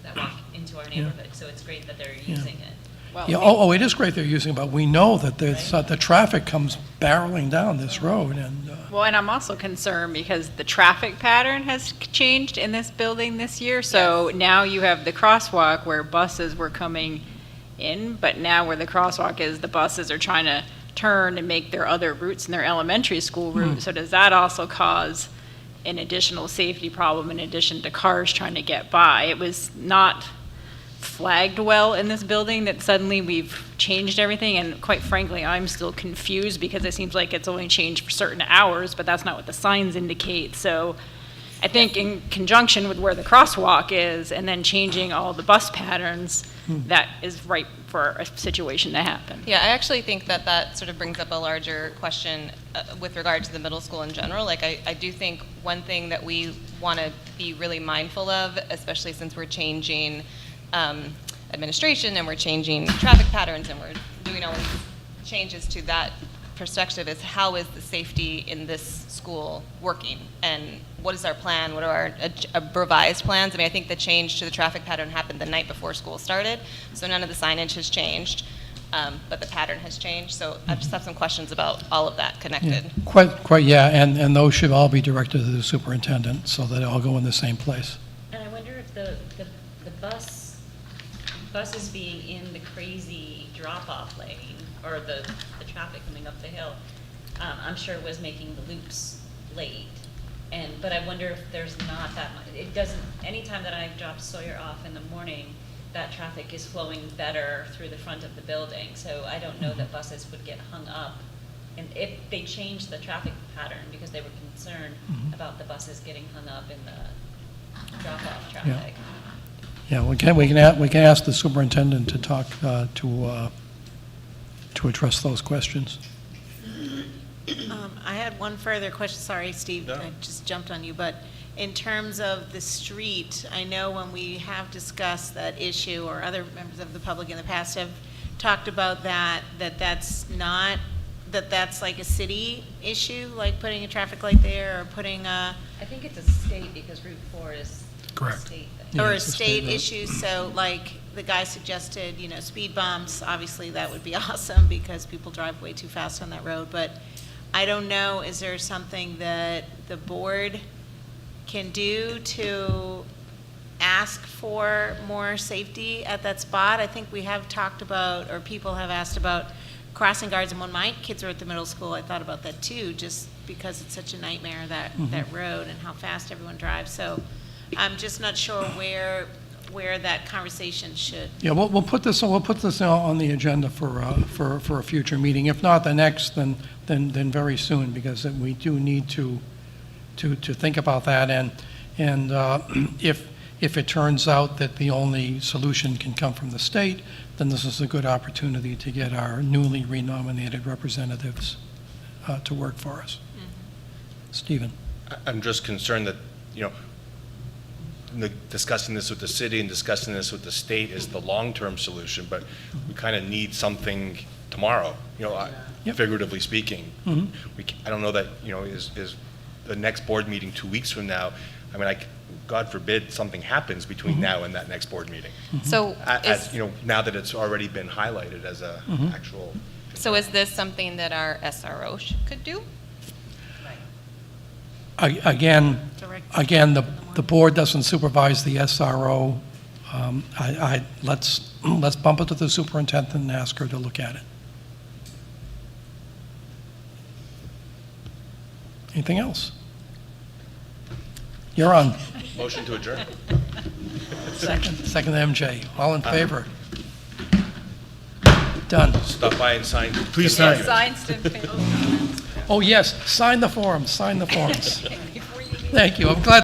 that walk into our neighborhood, so it's great that they're using it. Well, it is great they're using it, but we know that the traffic comes barreling down this road. Well, and I'm also concerned because the traffic pattern has changed in this building this year. So now you have the crosswalk where buses were coming in, but now where the crosswalk is, the buses are trying to turn and make their other routes in their elementary school route. So does that also cause an additional safety problem in addition to cars trying to get by? It was not flagged well in this building that suddenly we've changed everything, and quite frankly I'm still confused because it seems like it's only changed for certain hours, but that's not what the signs indicate. So I think in conjunction with where the crosswalk is and then changing all the bus patterns, that is ripe for a situation to happen. Yeah, I actually think that sort of brings up a larger question with regard to the middle school in general. Like, I do think one thing that we want to be really mindful of, especially since we're changing administration and we're changing traffic patterns and we're doing all these changes to that perspective, is how is the safety in this school working, and what is our plan, what are our revised plans? I mean, I think the change to the traffic pattern happened the night before school started, so none of the signage has changed, but the pattern has changed, so I just have some questions about all of that connected. Yeah, and those should all be directed to the superintendent so that they all go in the same place. And I wonder if the buses being in the crazy drop-off lane, or the traffic coming up the hill, I'm sure was making the loops late. But I wonder if there's not that much. It doesn't, anytime that I drop Sawyer off in the morning, that traffic is flowing better through the front of the building. So I don't know that buses would get hung up. And if they changed the traffic pattern because they were concerned about the buses getting hung up in the drop-off traffic. Yeah, we can ask the superintendent to talk to address those questions. I had one further question. Sorry, Steve, I just jumped on you, but in terms of the street, I know when we have discussed that issue, or other members of the public in the past have talked about that's not, that's like a city issue, like putting a traffic light there or putting a, I think it's a state because Route 4 is a Correct. state thing. Yeah, or a it's a state state road. issue, so like the guy suggested, speed bumps, obviously that would be awesome because people drive way too fast on that road, but I don't know, is there something that the board can do to ask for more safety at that spot? I think we have talked about, or people have asked about crossing guards, and when my kids were at the middle school, I thought about that too, just because it's such a nightmare, that road and how fast everyone drives. So I'm just not sure where that conversation should. Yeah, we'll put this on the agenda for a future meeting. If not the next, then very soon, because we do need to think about that. And if it turns out that the only solution can come from the state, then this is a good opportunity to get our newly renominated representatives to work for us. Stephen? I'm just concerned that, discussing this with the city and discussing this with the state is the long-term solution, but we kind of need something tomorrow, Yep. figuratively speaking. Mhm. I don't know that, is the next board meeting 2 weeks from now. I mean, God forbid something happens between now and that next board meeting. So As, now that it's already been highlighted as a actual. So is this something that our SRO could do? Again, the board doesn't supervise the SRO. Let's bump it to the superintendent and ask her to look at it. Anything else? You're on. Motion to adjourn. Second MJ. All in favor? Done. Stop by and sign. Please sign. Oh, yes, sign the forms, sign the forms. Thank you. I'm glad